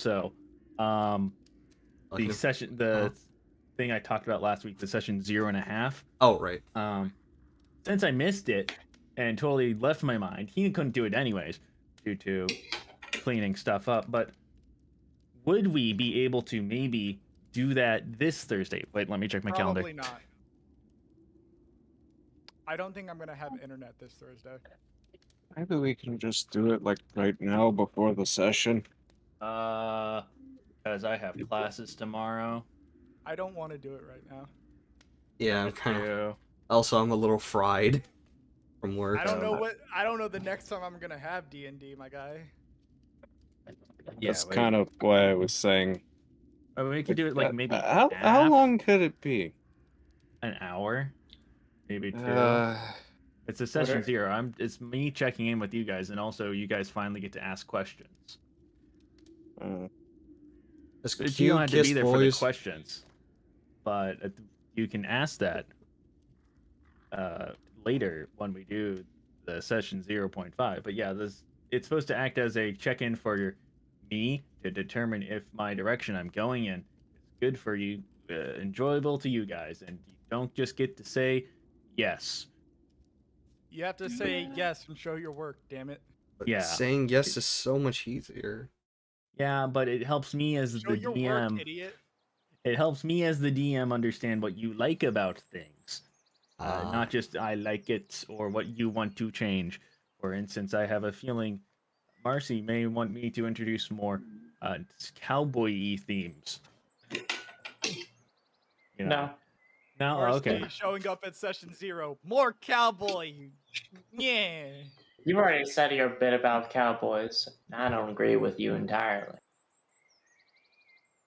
So, the session, the thing I talked about last week, the session 0.5. Oh, right. Since I missed it and totally left my mind, he couldn't do it anyways due to cleaning stuff up. But would we be able to maybe do that this Thursday? Wait, let me check my calendar. Probably not. I don't think I'm gonna have internet this Thursday. Maybe we can just do it like right now before the session. Because I have classes tomorrow. I don't want to do it right now. Yeah, I'm kind of. Also, I'm a little fried from work. I don't know the next time I'm gonna have DnD, my guy. Yeah, that's kind of why I was saying. I mean, we could do it like maybe. How long could it be? An hour, maybe 2. It's a session 0. It's me checking in with you guys, and also you guys finally get to ask questions. But you don't have to be there for the questions, but you can ask that later when we do the session 0.5. But yeah, it's supposed to act as a check-in for me to determine if my direction I'm going in is good for you, enjoyable to you guys, and you don't just get to say yes. You have to say yes and show your work, damn it. But saying yes is so much easier. Yeah, but it helps me as the DM. Work, idiot. It helps me as the DM understand what you like about things. Not just I like it or what you want to change. For instance, I have a feeling Marcy may want me to introduce more cowboy-y themes. You know? No, Marcy okay. showing up at session 0. More cowboy. Yeah. You've already said your bit about cowboys. I don't agree with you entirely.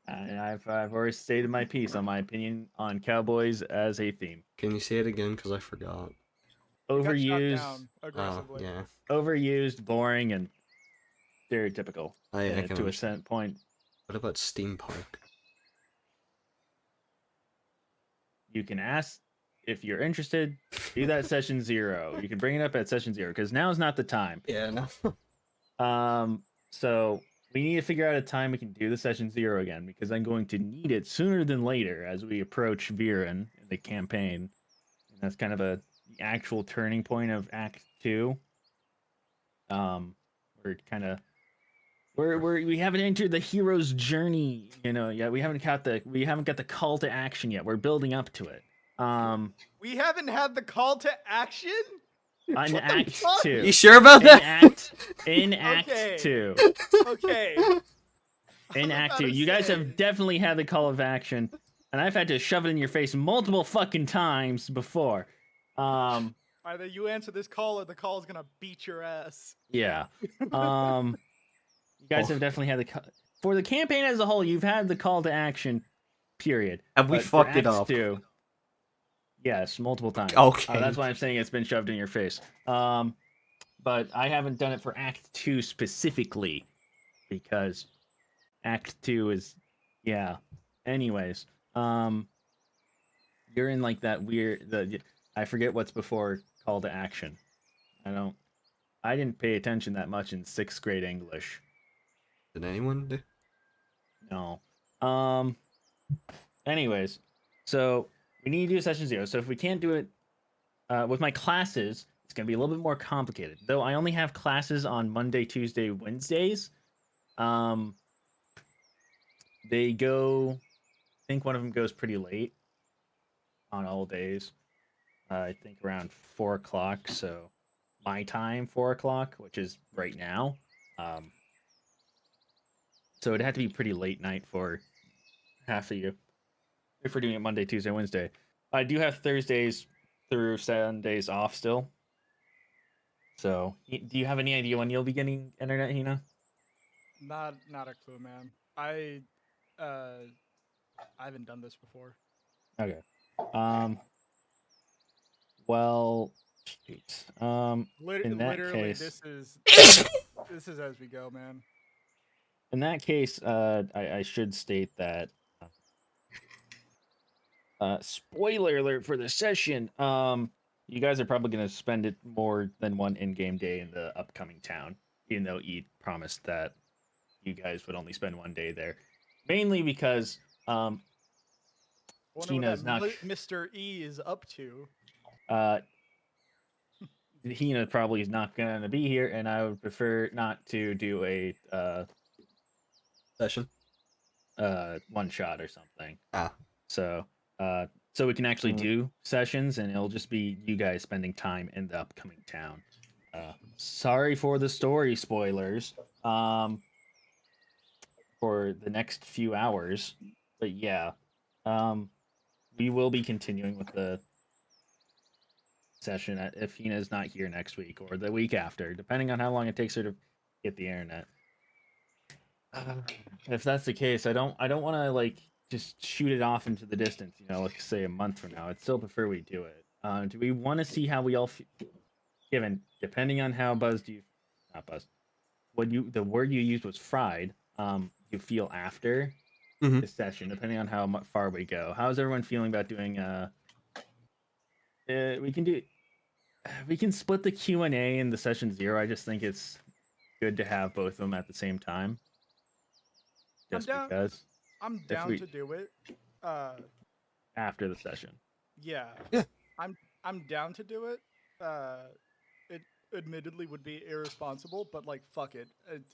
I've already stated my piece on my opinion on cowboys as a theme. Can you say it again? Because I forgot. Overused. Aggressively. Yeah. Overused, boring, and stereotypical to a certain point. What about steampunk? You can ask if you're interested. Do that session 0. You can bring it up at session 0 because now is not the time. Yeah, no. So we need to figure out a time we can do the session 0 again because I'm going to need it sooner than later as we approach Viren in the campaign. And that's kind of the actual turning point of Act 2. We're kind of we haven't entered the hero's journey, yet. We haven't got the call to action yet. We're building up to it. We haven't had the call to action? On Act 2. You sure about that? In Act 2. Okay. In Act 2. You guys have definitely had the call of action, and I've had to shove it in your face multiple fucking times before. Either you answer this call or the call is gonna beat your ass. Yeah. You guys have definitely had for the campaign as a whole, you've had the call to action, period. Have we fucked it up? 2, yes, multiple times. Okay. That's why I'm saying it's been shoved in your face. But I haven't done it for Act 2 specifically because Act 2 is, yeah. Anyways, you're in like that weird. I forget what's before call to action. I didn't pay attention that much in 6th grade English. Did anyone do? No. Anyways, so we need to do session 0. So if we can't do it with my classes, it's going to be a little bit more complicated. Though I only have classes on Monday, Tuesday, Wednesdays. They go, I think one of them goes pretty late on all days. I think around 4 o'clock. So my time, 4 o'clock, which is right now. So it'd have to be pretty late night for half of you if we're doing it Monday, Tuesday, Wednesday. I do have Thursdays through Sundays off still. So, do you have any idea when you'll be getting internet, Hina? Not a clue, man. I haven't done this before. Okay. Well, shoot. In that case, this is as we go, man. In that case, I should state that. Spoiler alert for the session. You guys are probably going to spend it more than one in-game day in the upcoming town, even though Ed promised that you guys would only spend 1 day there, mainly because Wonder what Tina's that not. Mr. E is up to. Hina probably is not going to be here, and I would prefer not to do a Session. one shot or something. Ah. So so we can actually do sessions, and it'll just be you guys spending time in the upcoming town. Sorry for the story spoilers. For the next few hours, but yeah, we will be continuing with the session if Hina's not here next week or the week after, depending on how long it takes her to get the internet. If that's the case, I don't want to like just shoot it off into the distance. Like say a month from now. I'd still prefer we do it. Do we want to see how we all given depending on how buzzed you, not buzzed, the word you used was fried. You feel after the session, depending on how far we go. How's everyone feeling about doing? We can split the Q&A and the session 0. I just think it's good to have both of them at the same time. Just because. I'm down to do it. After the session. Yeah. I'm down to do it. It admittedly would be irresponsible, but like fuck it.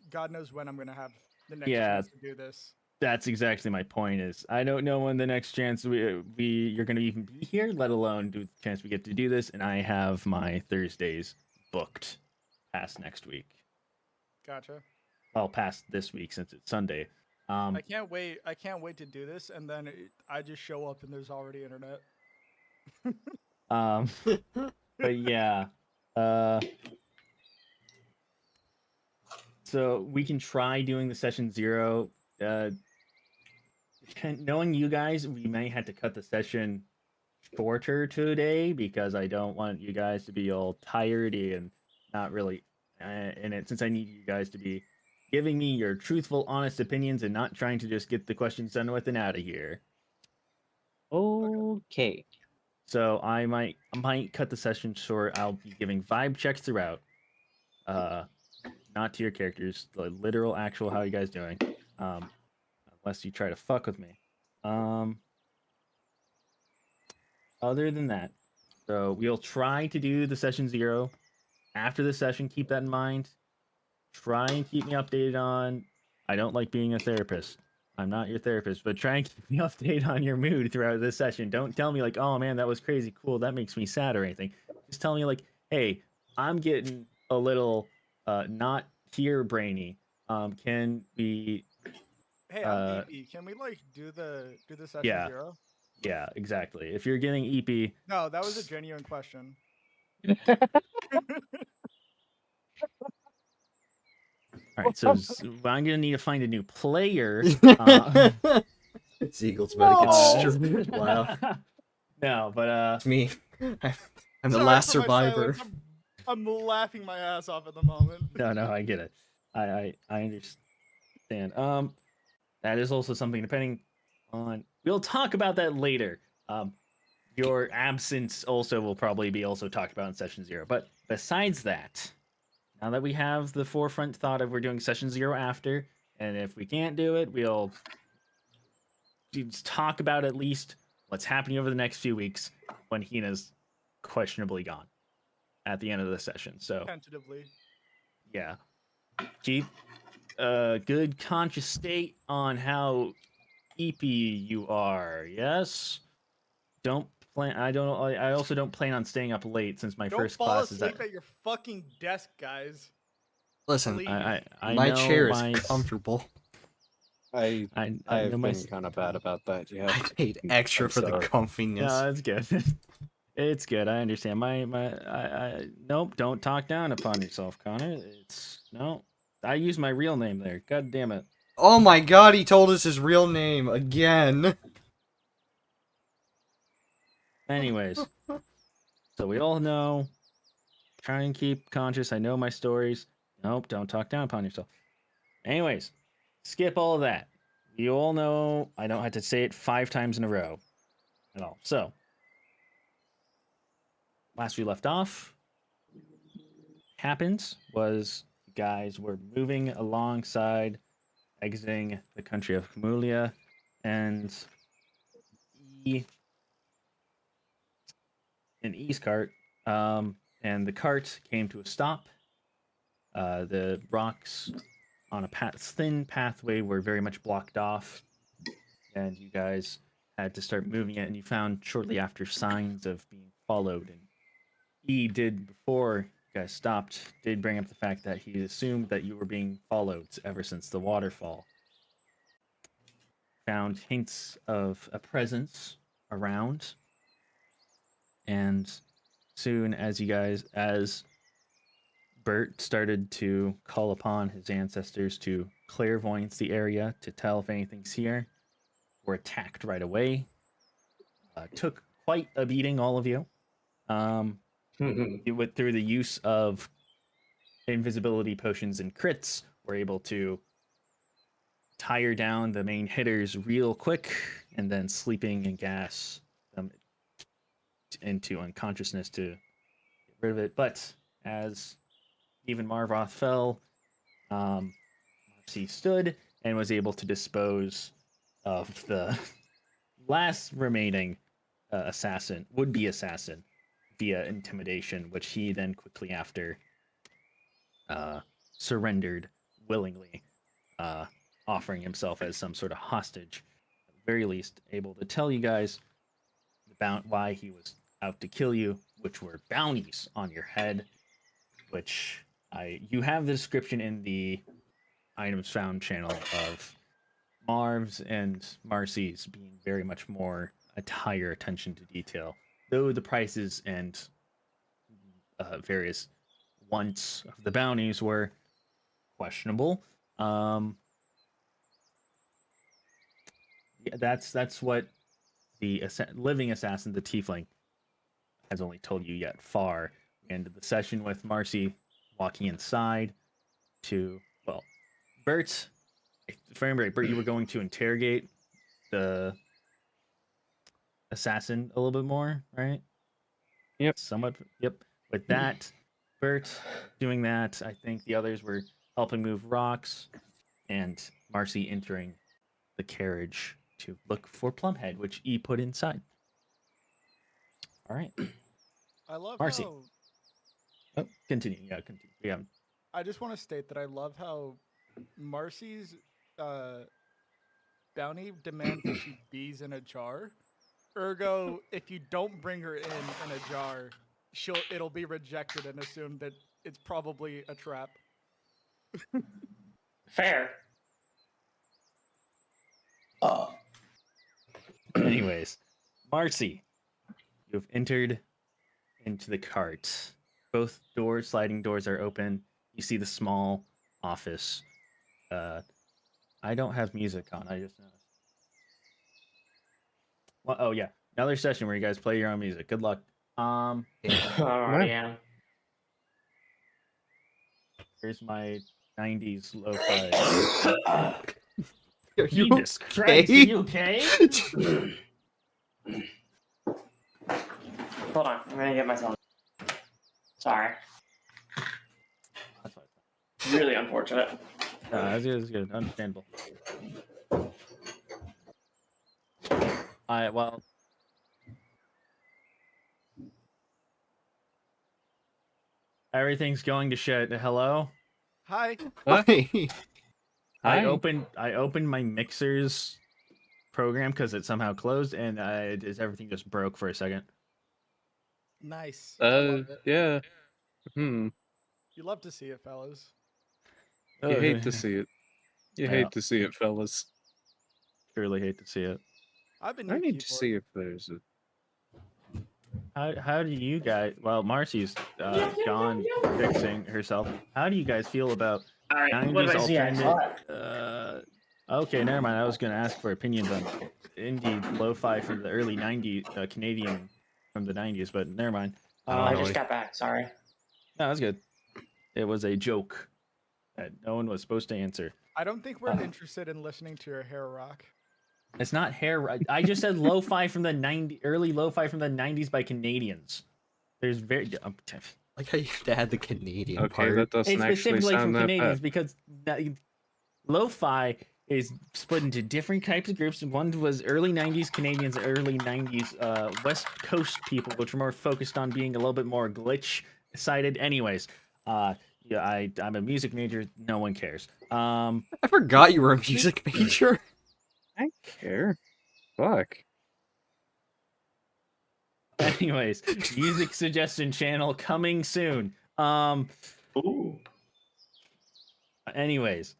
God knows when I'm gonna have the next chance to do this. That's exactly my point. Is I don't know when the next chance you're gonna even be here, let alone do the chance we get to do this. And I have my Thursdays booked past next week. Gotcha. Well, past this week since it's Sunday. I can't wait. I can't wait to do this, and then I just show up and there's already internet. But yeah. So we can try doing the session 0. Knowing you guys, we may have to cut the session shorter today because I don't want you guys to be all tired and not really in it. Since I need you guys to be giving me your truthful, honest opinions and not trying to just get the questions done with and out of here. Okay. So I might cut the session short. I'll be giving vibe checks throughout. Not to your characters, the literal, actual, how you guys doing? Unless you try to fuck with me. Other than that, so we'll try to do the session 0 after the session. Keep that in mind. Try and keep me updated on. I don't like being a therapist. I'm not your therapist, but try and keep me updated on your mood throughout this session. Don't tell me like, oh man, that was crazy cool. That makes me sad or anything. Just tell me like, hey, I'm getting a little not here brainy. Can we? Hey, I'm EP. Can we like do the session 0? Yeah, exactly. If you're getting EP. No, that was a genuine question. All right, so I'm gonna need to find a new player. Seagull's about to get wow. No, but it's me. I'm the last survivor. I'm laughing my ass off at the moment. No, I get it. I understand. That is also something depending on. We'll talk about that later. Your absence also will probably be also talked about in session 0. But besides that, now that we have the forefront thought of we're doing session 0 after, and if we can't do it, we'll just talk about at least what's happening over the next few weeks when Hina's questionably gone at the end of the session. So tentatively, yeah, keep a good conscious state on how EP you are. Yes, don't plan. I also don't plan on staying up late since my first class is Don't fall asleep at your fucking desk, guys. Listen, I my know chair is comfortable. I've know been kind of bad about that. Yeah, I paid extra for the comfiness. No, that's good. It's good. I understand. Nope. Don't talk down upon yourself, Connor. No. I use my real name there. God damn it. Oh my god, he told us his real name again. Anyways, so we all know. Try and keep conscious. I know my stories. Nope. Don't talk down upon yourself. Anyways, skip all of that. You all know I don't have to say it 5 times in a row at all. So, last we left off, happens was you guys were moving alongside exiting the country of Camulia, and an E's cart, and the cart came to a stop. The rocks on a thin pathway were very much blocked off, and you guys had to start moving it. And you found shortly after signs of being followed. And E did, before you guys stopped, did bring up the fact that he assumed that you were being followed ever since the waterfall. Found hints of a presence around, and soon as Bert started to call upon his ancestors to clairvoyance the area to tell if anything's here, were attacked right away. Took quite a beating, all of you. You went through the use of invisibility potions and crits, were able to tire down the main hitters real quick, and then sleeping and gas them into unconsciousness to get rid of it. But as even Marvoth fell, Marcy stood and was able to dispose of the last remaining would-be assassin, via intimidation, which he then quickly after surrendered willingly, offering himself as some sort of hostage. At the very least, able to tell you guys about why he was out to kill you, which were bounties on your head, which you have the description in the items found channel of Marv's and Marcy's being very much more a higher attention to detail, though the prices and various wants of the bounties were questionable. Yeah, that's what the living assassin, the tiefling, has only told you yet far. We ended the session with Marcy walking inside to, well, Bert. If I remember right, Bert, you were going to interrogate the assassin a little bit more, right? Yep. Somewhat. Yep. With that, Bert doing that. I think the others were helping move rocks, and Marcy entering the carriage to look for Plumhead, which E put inside. All right. I love Marcy. how. Oh, continue. Yeah, continue. Yeah. I just want to state that I love how Marcy's bounty demands that she bees in a jar. Ergo, if you don't bring her in a jar, it'll be rejected and assumed that it's probably a trap. Fair. Anyways, Marcy, you've entered into the cart. Both sliding doors are open. You see the small office. I don't have music on. I just noticed. Well, oh yeah, another session where you guys play your own music. Good luck. Yeah. Here's my '90s lo-fi. Are you Jesus Christ, are okay? you okay? Hold on, I'm gonna get myself. Sorry. That's fine. Really unfortunate. That's good. Understandable. Well, everything's going to shit. Hello? Hi. Hi. I Hi. opened my mixer's program because it somehow closed, and everything just broke for a second. Nice. I love it. Yeah. You love to see it, fellas. You hate to see it. You Yeah. hate to see it, fellas. Surely hate to see it. I've been I your need to keyboard. see if there's a. How do you guys? Well, Marcy's gone fixing herself. How do you guys feel about All right, 90s what do I see? I saw alternate? Okay, never mind. I was going to ask for opinions on indie lo-fi from the early 90s, Canadian from the 90s, but never mind. I just got back. Sorry. No, that's good. It was a joke that no one was supposed to answer. I don't think we're interested in listening to your hair rock. It's not hair. I just said lo-fi from the early lo-fi from the 90s by Canadians. There's very Like how you had to add the Canadian Okay, part. that doesn't it's actually specifically from sound that Canadians bad. because lo-fi is split into different types of groups. One was early 90s Canadians, early 90s West Coast people, which were more focused on being a little bit more glitch sided. Anyways, yeah, I'm a music major. No one cares. I forgot you were a music major. I care. Fuck. Anyways, music suggestion channel coming soon. Ooh. Anyways,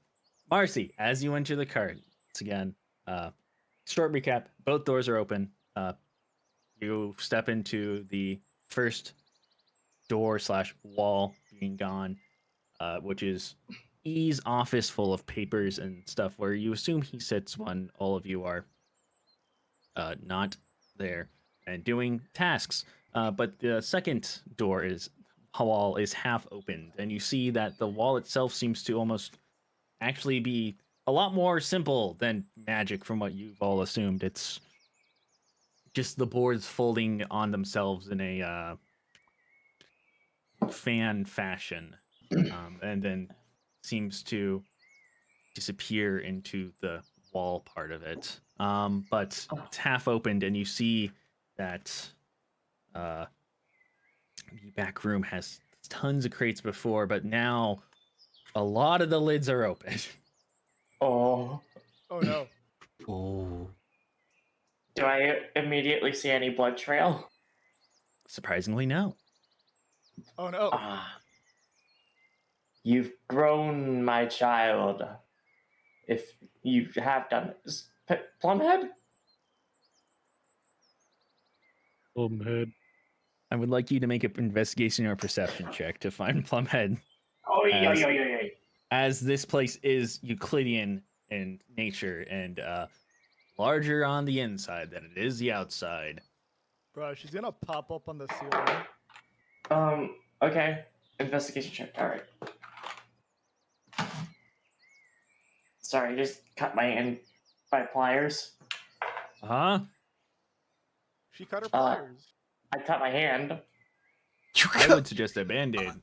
Marcy, as you enter the cart, once again, short recap: both doors are open. You step into the first door slash wall being gone, which is E's office full of papers and stuff where you assume he sits when all of you are not there and doing tasks. But the second door is wall is half opened, and you see that the wall itself seems to almost actually be a lot more simple than magic from what you've all assumed. It's just the boards folding on themselves in a fan fashion, and then seems to disappear into the wall part of it. But it's half opened, and you see that the back room has tons of crates before, but now a lot of the lids are open. Oh. Oh no. Oh. Do I immediately see any blood trail? Surprisingly, no. Oh no. Ah. You've grown, my child. If you have done this. Plumhead? Head. I would like you to make an investigation or perception check to find Plumhead, Oh, As- yo. as this place is Euclidean in nature and larger on the inside than it is the outside. Bro, she's gonna pop up on the ceiling. Okay. Investigation check. Alright. Sorry, just cut my hand by pliers. Huh? She cut her pliers. I cut my hand. I would suggest a band-aid.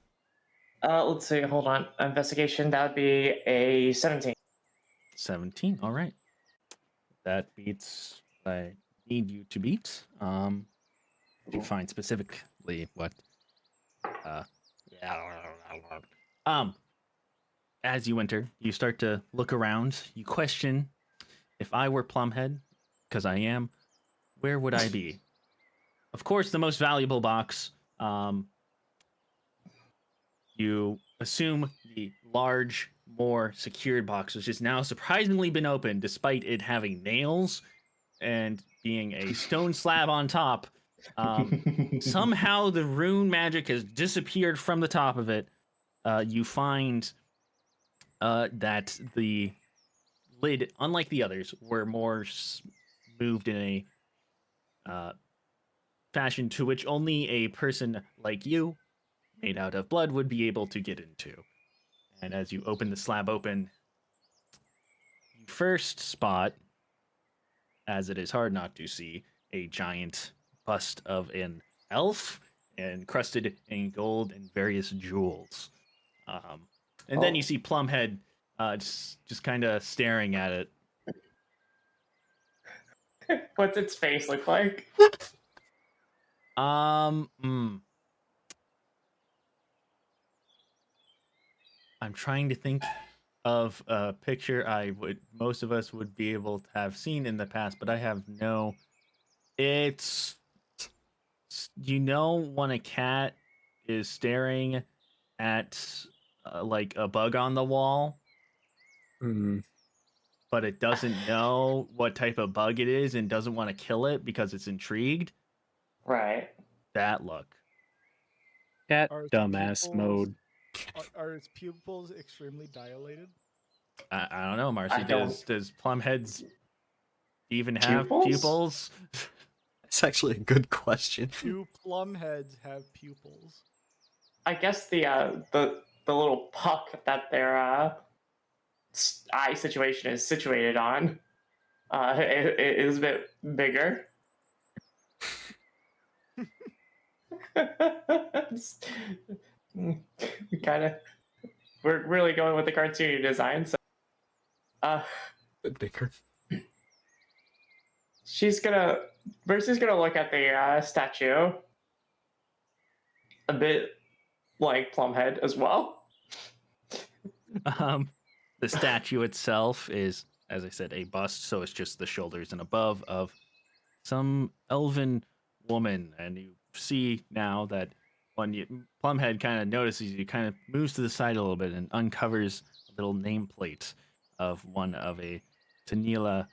Let's see, hold on. Investigation, that would be a 17. 17. All right. That beats what I need you to beat. To find specifically what yeah. As you enter, you start to look around. You question, if I were Plumhead, because I am, where would I be? Of course, the most valuable box. You assume the large, more secured box, which has now surprisingly been opened, despite it having nails and being a stone slab on top. Somehow the rune magic has disappeared from the top of it. You find that the lid, unlike the others, were more moved in a fashion to which only a person like you, made out of blood, would be able to get into. And as you open the slab open, you first spot, as it is hard not to see, a giant bust of an elf encrusted in gold and various jewels. And then you see Plumhead just kind of staring at it. What's its face look like? I'm trying to think of a picture most of us would be able to have seen in the past, but I have no. It's when a cat is staring at like a bug on the wall, but it doesn't know what type of bug it is and doesn't want to kill it because it's intrigued. Right. That look. Cat Are his dumbass pupils- mode. Are his pupils extremely dilated? I don't know, Marcy. I don't- Does Plumheads even have pupils? That's actually a good question. Do plumheads have pupils? I guess the little puck that their eye situation is situated on it is a bit bigger. we kind of we're really going with the cartoony design. So Uh, Bit bigger. Mercy's gonna look at the statue a bit like Plumhead as well. The statue itself is, as I said, a bust, so it's just the shoulders and above of some elven woman, and you see now that when Plumhead kind of notices you, kind of moves to the side a little bit and uncovers a little nameplate of one of a Tanila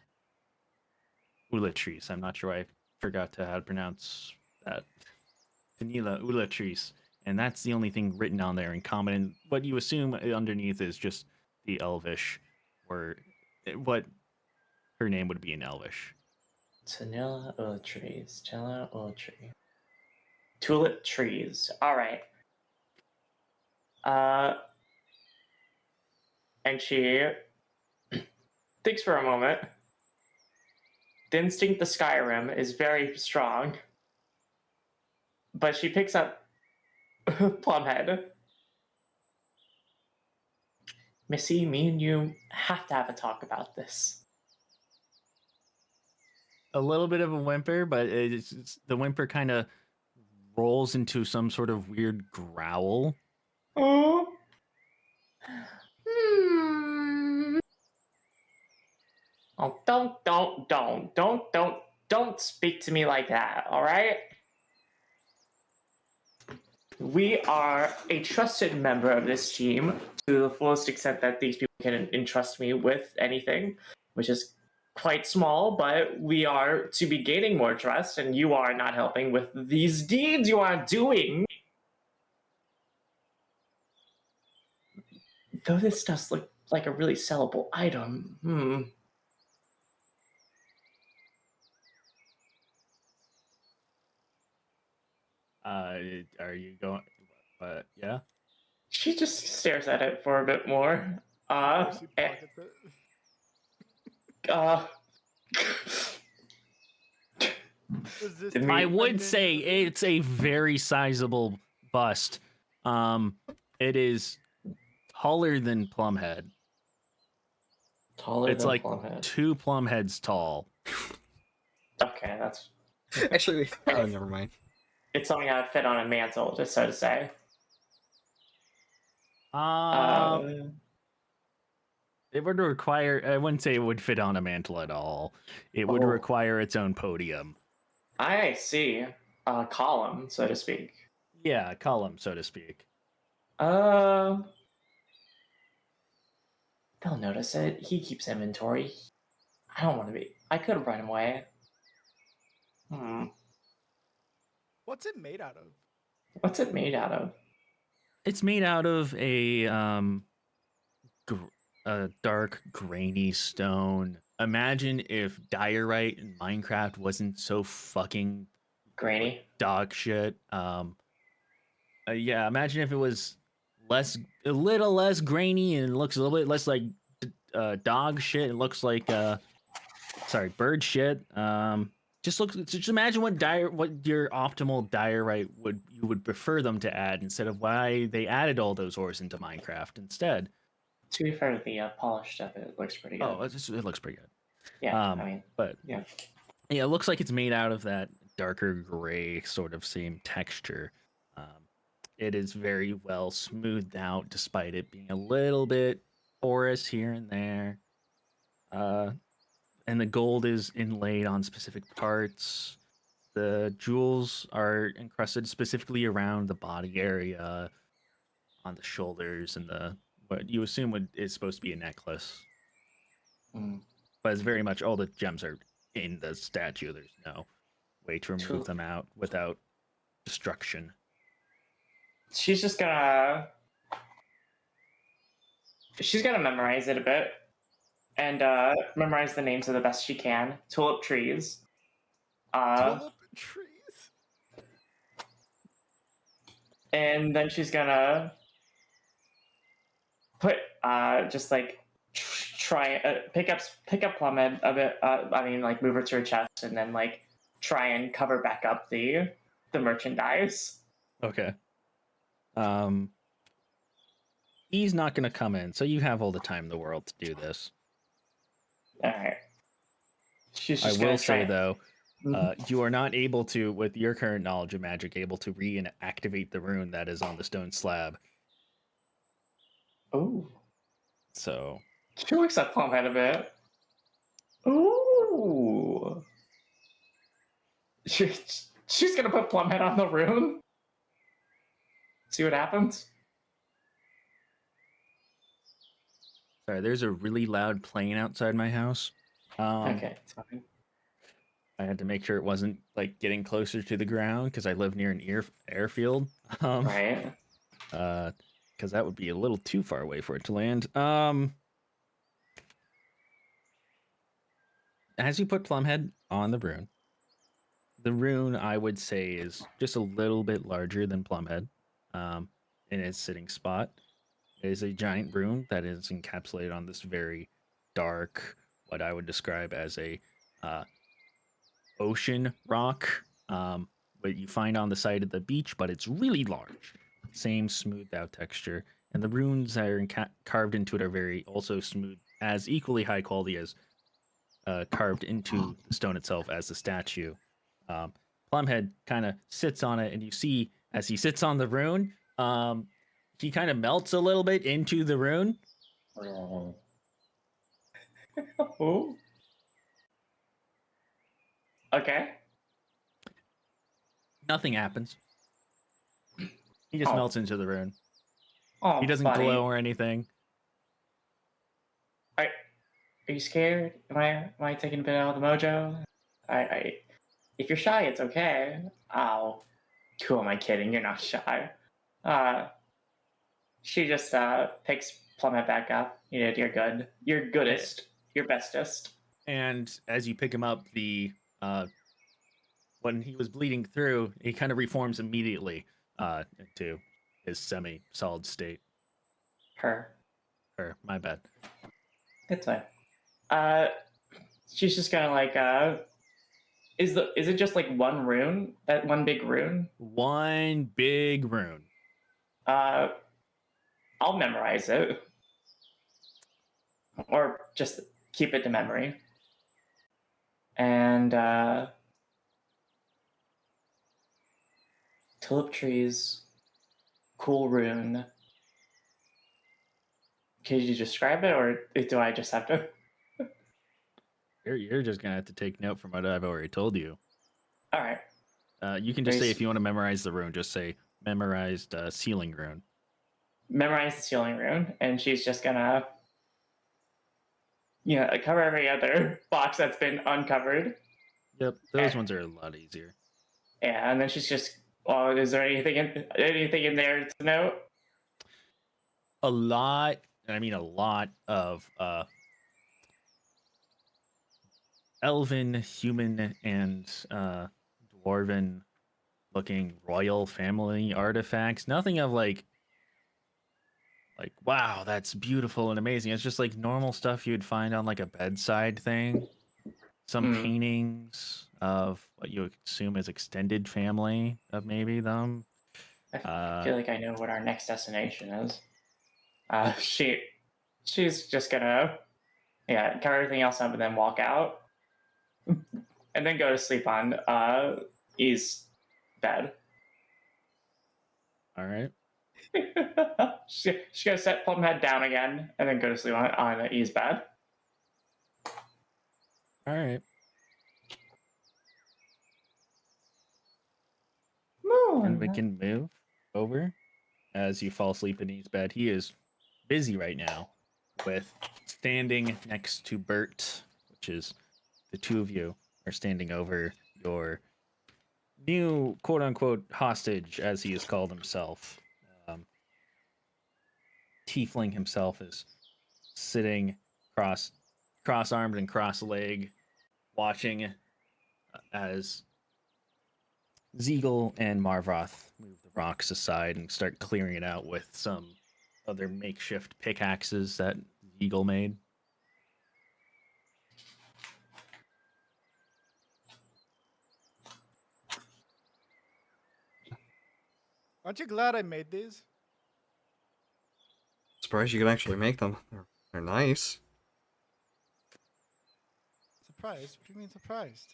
Ulatrice. I'm not sure, I forgot how to pronounce that. Tanila Ulatrice, and that's the only thing written on there in common. And what you assume underneath is just the Elvish, or what her name would be in Elvish. Tanilla Ula trees. Tanilla Ula tree. Tulip trees. All right. And she thinks for a moment. The instinct to Skyrim is very strong, but she picks up Plumhead. Missy, me and you have to have a talk about this. A little bit of a whimper, but the whimper kind of rolls into some sort of weird growl. Oh. Oh, don't speak to me like that, all right? We are a trusted member of this team to the fullest extent that these people can entrust me with anything, which is quite small, but we are to be gaining more trust, and you are not helping with these deeds you are doing. Though this does look like a really sellable item, Are you going? Yeah. She just stares at it for a bit more. Mercy pockets it. I would say it's a very sizable bust. It is taller than Plumhead. It's like Plumhead. 2 Plumheads tall. Okay, that's Actually, oh, never mind. it's something that would fit on a mantle, just so to say. It would require, I wouldn't say it would fit on a mantle at all. It would require its own podium. I see. A column, so to speak. Yeah, a column, so to speak. They'll notice it. He keeps inventory. I don't want to be. I could run away. What's it made out of? What's it made out of? It's made out of a dark, grainy stone. Imagine if diorite in Minecraft wasn't so fucking grainy dog shit. Yeah, imagine if it was a little less grainy and looks a little bit less like dog shit. It looks like bird shit. Just imagine what your optimal diorite you would prefer them to add instead of why they added all those ores into Minecraft instead. To be fair, the polished stuff, it looks pretty good. Oh, it looks pretty good. Yeah, but yeah, it looks like it's made out of that darker gray sort of same texture. It is very well smoothed out, despite it being a little bit porous here and there. And the gold is inlaid on specific parts. The jewels are encrusted specifically around the body area, on the shoulders, and what you assume is supposed to be a necklace. But it's very much all the gems are in the statue. There's no way to remove them out without destruction. She's gonna memorize it a bit and memorize the names of the best she can. Tulip trees. Tulip trees. And then she's gonna put just like try pick up Plummet a bit. Move her to her chest and then like try and cover back up the merchandise. Okay. He's not going to come in, so you have all the time in the world to do this. All right. She's I just will gonna say try. though, Mhm. you are not able to, you are not able to, with your current knowledge of magic, able to reactivate the rune that is on the stone slab. Oh, So she looks at Plumhead a bit. Ooh. She's gonna put Plumhead on the rune. See what happens. sorry, there's a really loud plane outside my house. Okay, it's fine. I had to make sure it wasn't like getting closer to the ground because I live near an airfield. Right. Because that would be a little too far away for it to land. As you put Plumhead on the rune I would say is just a little bit larger than Plumhead, in its sitting spot. It is a giant rune that is encapsulated on this very dark, what I would describe as a uh, ocean rock, what you find on the side of the beach, but it's really large. Same smoothed out texture, and the runes that are carved into it are very also smooth, as equally high quality as carved into the stone itself as the statue. Um, Plumhead kind of sits on it, and you see as he sits on the rune, he kind of melts a little bit into the rune. Oh. Okay. Nothing happens. He just Oh. melts into the rune. Oh, He doesn't buddy. glow or anything. Are you scared? Am I taking a bit out of the mojo? If you're shy, it's okay. Oh, who am I kidding? You're not shy. She just picks Plummet back up. You're good. You're goodest. You're bestest. And as you pick him up, when he was bleeding through, he kind of reforms immediately into his semi-solid state. Her. Or my bad. It's fine. She's just gonna like is it just like one rune? That one big rune? One big rune. I'll memorize it. Or just keep it to memory. And tulip trees, cool rune. Can you describe it, or do I just have to? You're just gonna have to take note from what I've already told you. All right. You can just say if you want to memorize the rune, just say memorized ceiling rune. Memorize the ceiling rune, and she's just gonna, cover every other box that's been uncovered. Yep, those ones are a lot easier. Yeah, and then she's just, well, is there anything in there to note? A lot of elven, human, and dwarven looking royal family artifacts. Nothing of like wow, that's beautiful and amazing. It's just like normal stuff you'd find on like a bedside thing. Some paintings of what you assume is extended family of maybe them. I feel like I know what our next destination is. She's just gonna, cover everything else up and then walk out, and then go to sleep on E's bed. All right. She's gonna set Plumhead down again, and then go to sleep on E's bed. All right. Moon. And we can move over as you fall asleep in his bed. He is busy right now with standing next to Bert, which is the two of you are standing over your new quote unquote hostage, as he has called himself. Tiefling himself is sitting cross armed and cross legged, watching as Ziegel and Marvoth move the rocks aside and start clearing it out with some other makeshift pickaxes that Ziegel made. Aren't you glad I made these? Surprised you can actually make them. They're nice. Surprised? What do you mean surprised?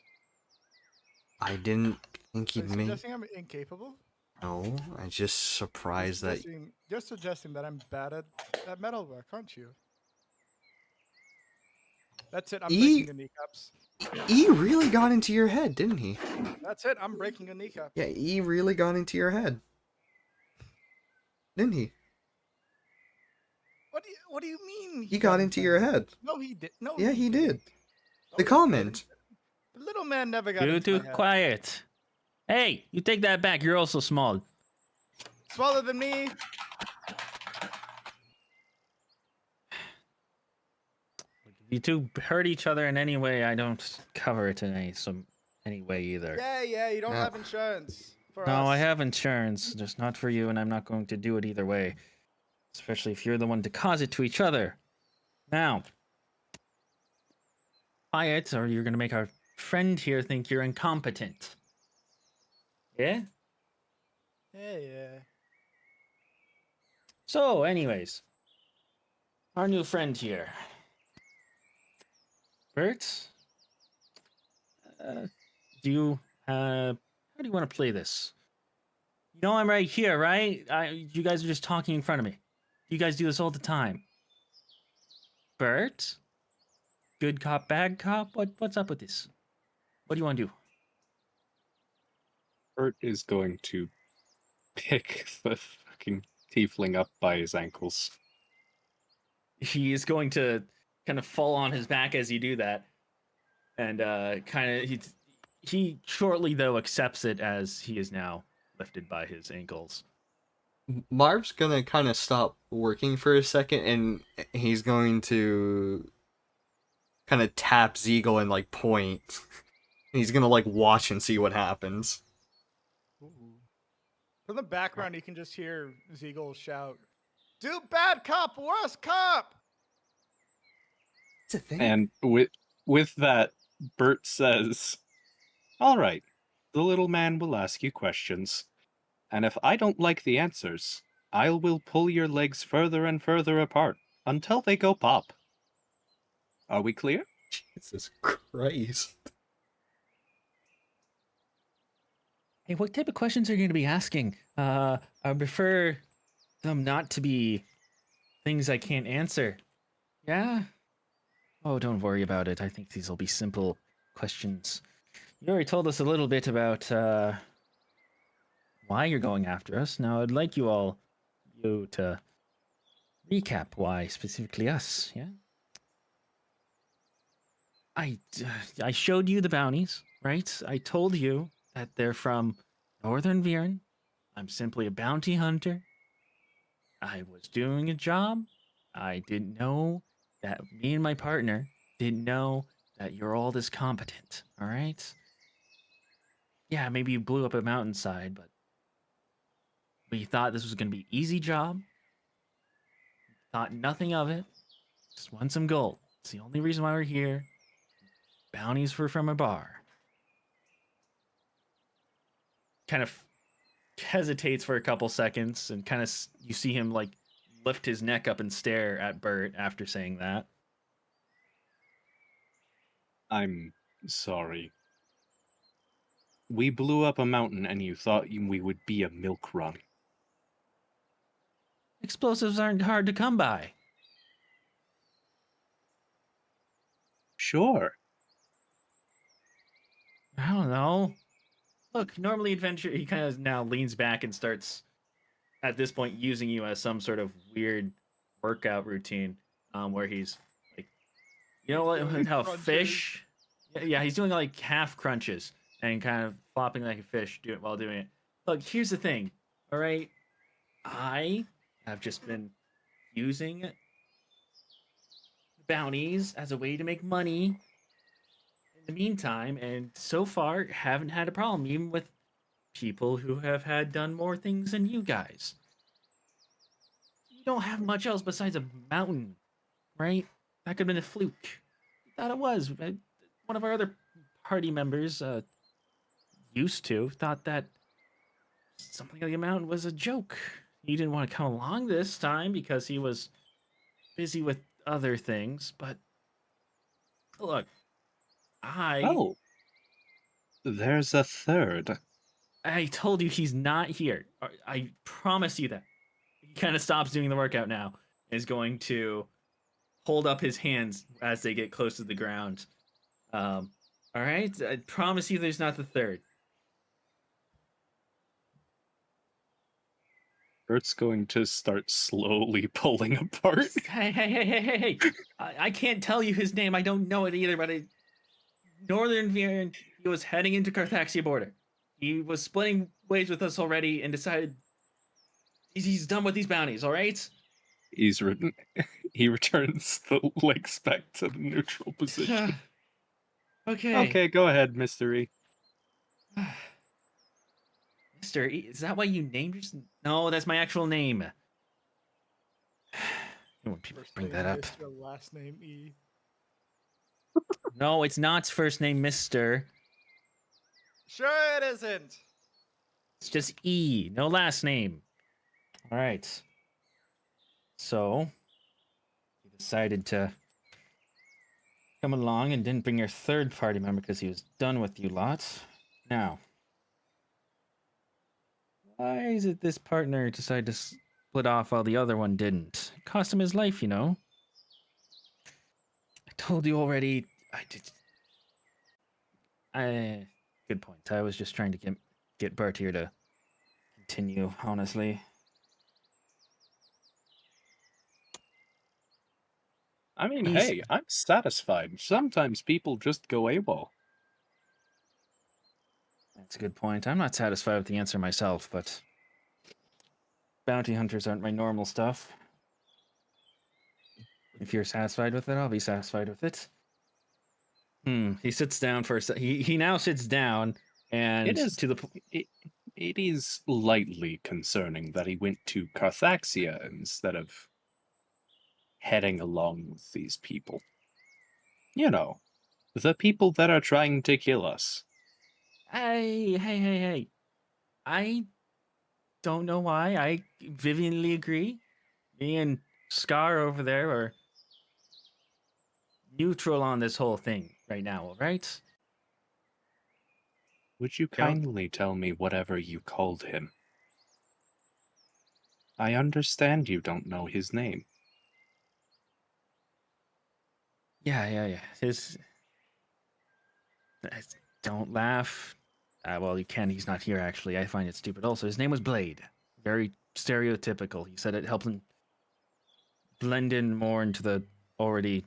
I didn't think Are he'd you make. suggesting I'm incapable? No, I just surprised that You're suggesting that I'm bad at metalwork, aren't you? That's it. I'm breaking E the kneecaps. E really got into your head, didn't he? That's it. I'm breaking the kneecaps. Yeah, E really got into your head, didn't he? What do you mean He got into your head. No, he did. No, Yeah, he did. No, The he comment. didn't. The little man never got You into my too head. quiet. Hey, you take that back. You're also small. Smaller than me. If you two hurt each other in any way, I don't cover it in any way either. Yeah. You don't Yeah. have insurance for No, us. I have insurance, just not for you, and I'm not going to do it either way. Especially if you're the one to cause it to each other. Now, quiet, or you're going to make our friend here think you're incompetent. Yeah? Yeah. So, anyways, our new friend here. Bert? Do you, how do you want to play this? You know I'm right here, right? You guys are just talking in front of me. You guys do this all the time. Bert? Good cop, bad cop? What's up with this? What do you want to do? Bert is going to pick the fucking tiefling up by his ankles. He is going to kind of fall on his back as you do that. And he shortly though accepts it as he is now lifted by his ankles. Marv's gonna kind of stop working for a second, and he's going to kind of tap Ziegel and like point. He's gonna like watch and see what happens. From the background, you can just hear Ziegel shout, "Do bad cop, worst cop!" It's a thing. And with that, Bert says, "All right, the little man will ask you questions, and if I don't like the answers, I will pull your legs further and further apart until they go pop. Are we clear?" Jesus Christ. Hey, what type of questions are you going to be asking? I prefer them not to be things I can't answer. Yeah? Oh, don't worry about it. I think these will be simple questions. You already told us a little bit about why you're going after us. Now, I'd like you to recap why specifically us. Yeah. I showed you the bounties, right? I told you that they're from Northern Viren. I'm simply a bounty hunter. I was doing a job. I didn't know that me and my partner didn't know that you're all this competent. All right. Yeah, maybe you blew up a mountainside, but we thought this was going to be easy job. Thought nothing of it. Just won some gold. It's the only reason why we're here. Bounties were from a bar. Kind of hesitates for a couple seconds and kind of you see him like lift his neck up and stare at Bert after saying that. "I'm sorry. We blew up a mountain and you thought we would be a milk run." Explosives aren't hard to come by. "Sure." I don't know. Look, normally adventure, he kind of now leans back and starts, at this point, using you as some sort of weird workout routine where he's like, you know what, how crunches. fish? Yeah, he's doing like half crunches and kind of flopping like a fish while doing it. Look, here's the thing, all right? I have just been using bounties as a way to make money in the meantime, and so far haven't had a problem, even with people who have had done more things than you guys. You don't have much else besides a mountain, right? That could have been a fluke. Thought it was. One of our other party members used to thought that something like a mountain was a joke. He didn't want to come along this time because he was busy with other things. But look, Oh, there's a third. I told you he's not here. I promise you that. He kind of stops doing the workout now and is going to hold up his hands as they get close to the ground. All right, I promise you there's not the third. Bert's going to start slowly pulling apart. Hey. I can't tell you his name. I don't know it either, but Northern Viren, he was heading into Carthaxia border. He was splitting ways with us already and decided he's done with these bounties, all right? He's written. He returns the legs back to the neutral position. Okay. Okay, go ahead, Mystery. Mr. E, is that why you named your... No, that's my actual name. When people First bring name that up. Mr. Last name E. No, it's not first name Mr. Sure, it isn't. It's just E, no last name. All right. So, he decided to come along and didn't bring your third party member because he was done with you lots. Now, why is it this partner decided to split off while the other one didn't? It cost him his life, you know. I told you already. I did. Good point. I was just trying to get Bert here to continue. Honestly, I mean, hey, I'm satisfied. Sometimes people just go AWOL. That's a good point. I'm not satisfied with the answer myself, but bounty hunters aren't my normal stuff. If you're satisfied with it, I'll be satisfied with it. He sits down for a he now sits down and It is to the it is lightly concerning that he went to Carthaxia instead of heading along with these people. You know, the people that are trying to kill us. hey. I don't know why. I vividly agree. Me and Scar over there are neutral on this whole thing right now, all right? Would you Don't. kindly tell me whatever you called him? I understand you don't know his name. Yeah. Don't laugh. Well, you can. He's not here, actually. I find it stupid. Also, his name was Blade. Very stereotypical. He said it helped him blend in more into the already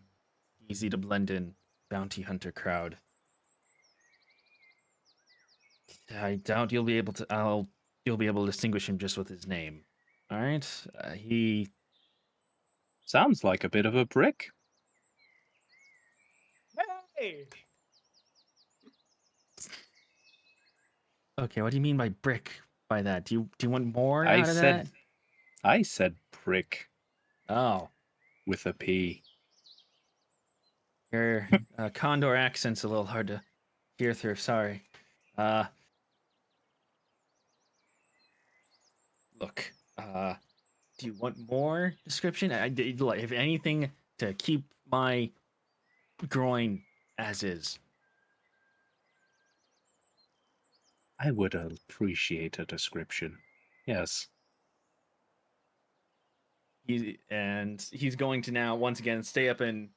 easy to blend in bounty hunter crowd. I doubt you'll be able to. You'll be able to distinguish him just with his name. All right. He. Sounds like a bit of a brick. Hey! Okay. What do you mean by brick? By that? Do you want more I out of that? said brick Oh, with a P. your Condor accent's a little hard to hear through. Sorry. Uh, Look. Do you want more description? If anything, to keep my groin as is. I would appreciate a description. Yes. He's going to now once again stay up in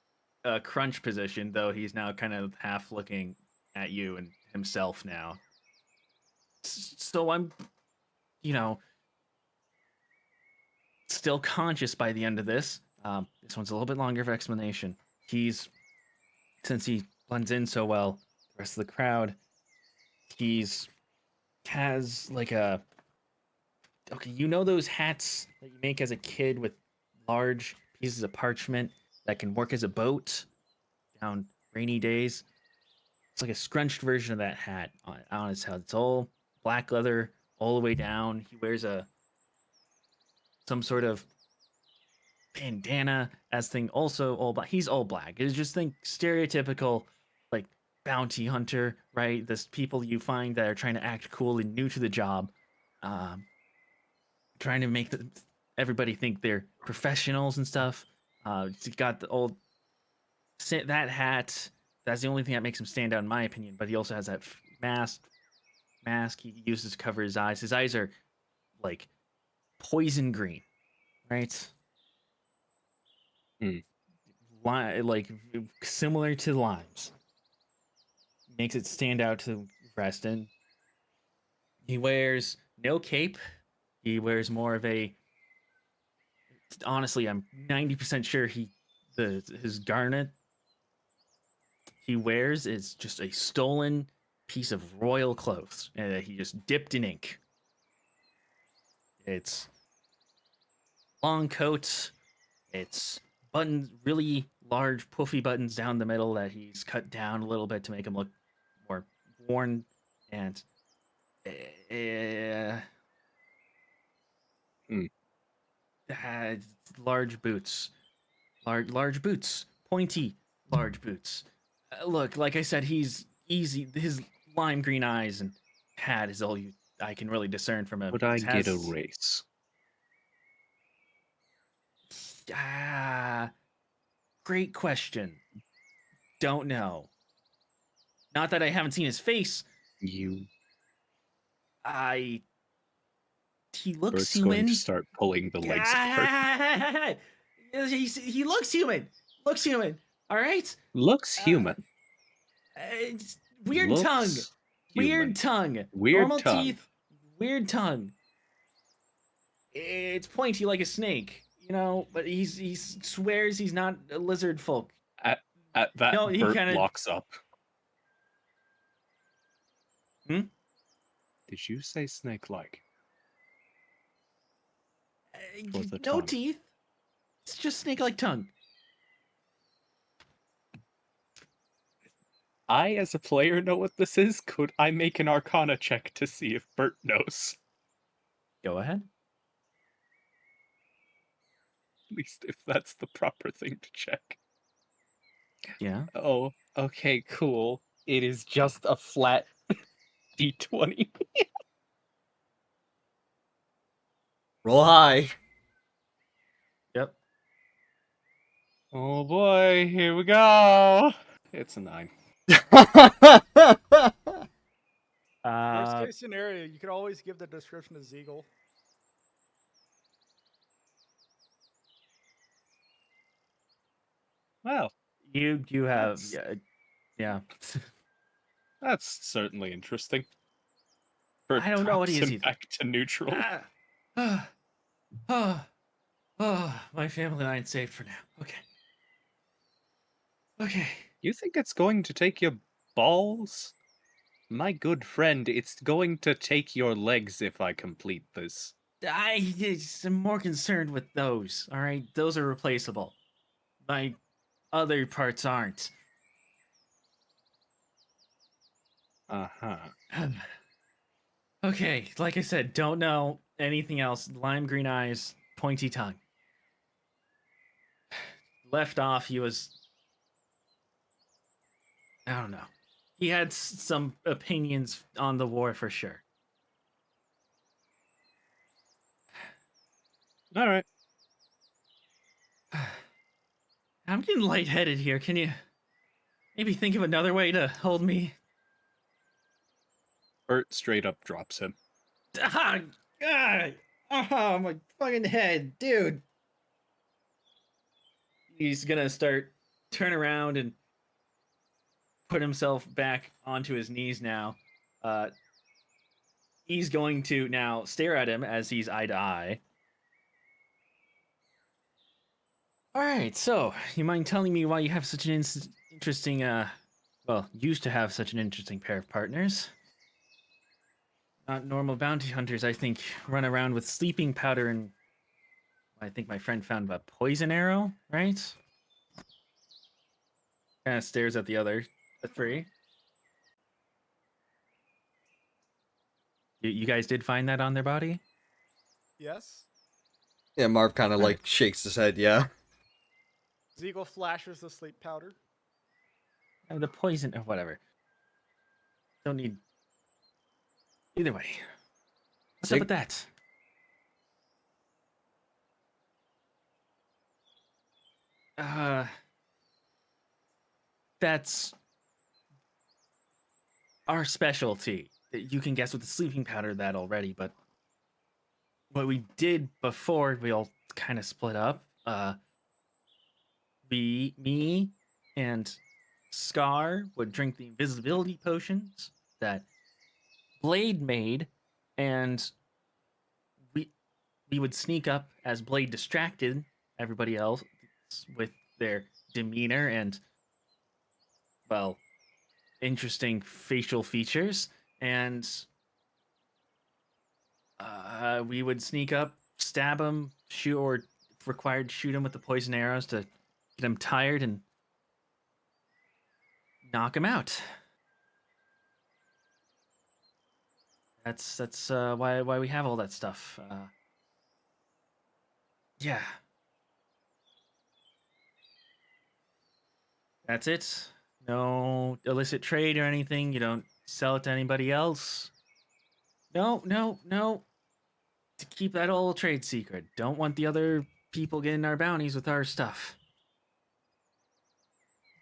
a crunch position, though he's now kind of half looking at you and himself now. So I'm, you know, still conscious by the end of this. This one's a little bit longer of explanation. Since he blends in so well, the rest of the crowd, he's has like a okay, you know those hats that you make as a kid with large pieces of parchment that can work as a boat down rainy days? It's like a scrunched version of that hat on his head. It's all black leather all the way down. He wears some sort of bandana as thing. Also all black. He's all black. It's just think stereotypical like bounty hunter, right? This people you find that are trying to act cool and new to the job. Um, Trying to make everybody think they're professionals and stuff. It's got the old that hat, That's the only thing that makes him stand out, in my opinion. But he also has that mask he uses to cover his eyes. His eyes are like poison green, right? Hmm. Like similar to limes. Makes it stand out to the rest. And he wears no cape. He wears more of a. Honestly, I'm 90% sure his garnet he wears is just a stolen piece of royal clothes that he just dipped in ink. It's long coat. It's buttons, really large, puffy buttons down the middle that he's cut down a little bit to make him look more worn, and uh, Hmm. has large boots, large boots, pointy large boots. Look, like I said, he's easy. His lime green eyes and hat is all I can really discern from him. Would He I get a has race? ah, great question. Don't know. Not that I haven't seen his face. You. I he looks Bert's going to human. start pulling the legs apart. He looks human. Looks human. All right. Looks Uh, human. weird tongue. Looks Weird human. tongue. Weird Normal tongue. teeth. Weird tongue. It's pointy like a snake, But he swears he's not a lizard folk. At that, No, he Bert kind of. locks up. Hmm? Did you say snake-like? For the No tongue. teeth. It's just snake-like tongue. I, as a player, know what this is. Could I make an Arcana check to see if Bert knows? Go ahead. At least if that's the proper thing to check. Yeah. Oh, okay, cool. It is just a flat d20. Roll high. Yep. Oh boy, here we go. It's a 9. Worst case scenario, you could always give the description to Ziegel. Well, you have that's- yeah. that's certainly interesting. Bert I don't know what drops he is him either. back to neutral. My family and I are safe for now. Okay. Okay. You think it's going to take your balls? My good friend, it's going to take your legs if I complete this. I'm more concerned with those. All right, those are replaceable. My other parts aren't. Uh-huh. Okay, like I said, don't know anything else. Lime green eyes, pointy tongue. Left off, he was. I don't know. He had some opinions on the war for sure. All right. I'm getting lightheaded here. Can you maybe think of another way to hold me? Bert straight up drops him. Ah, God. Oh, my fucking head, dude. He's gonna turn around and put himself back onto his knees now. Uh, he's going to now stare at him as he's eye to eye. All right, so you mind telling me why you have such an interesting, used to have such an interesting pair of partners? Not normal bounty hunters, I think, run around with sleeping powder and I think my friend found a poison arrow, right? Kind of stares at the three. You guys did find that on their body? Yes. Yeah, Marv kind of Right. like shakes his head. Yeah. Ziegel flashes the sleep powder. The poison or whatever. Don't need. Either way. What's up with that? Uh, that's our specialty. You can guess with the sleeping powder that already, but what we did before we all kind of split up, me and Scar would drink the invisibility potions that Blade made, and we we would sneak up as Blade distracted everybody else with their demeanor and, well, interesting facial features, and we would sneak up, stab him, shoot, or if required, shoot him with the poison arrows to get him tired and knock him out. That's why we have all that stuff. Yeah, that's it. No illicit trade or anything. You don't sell it to anybody else. No, no, no. To keep that whole trade secret. Don't want the other people getting our bounties with our stuff.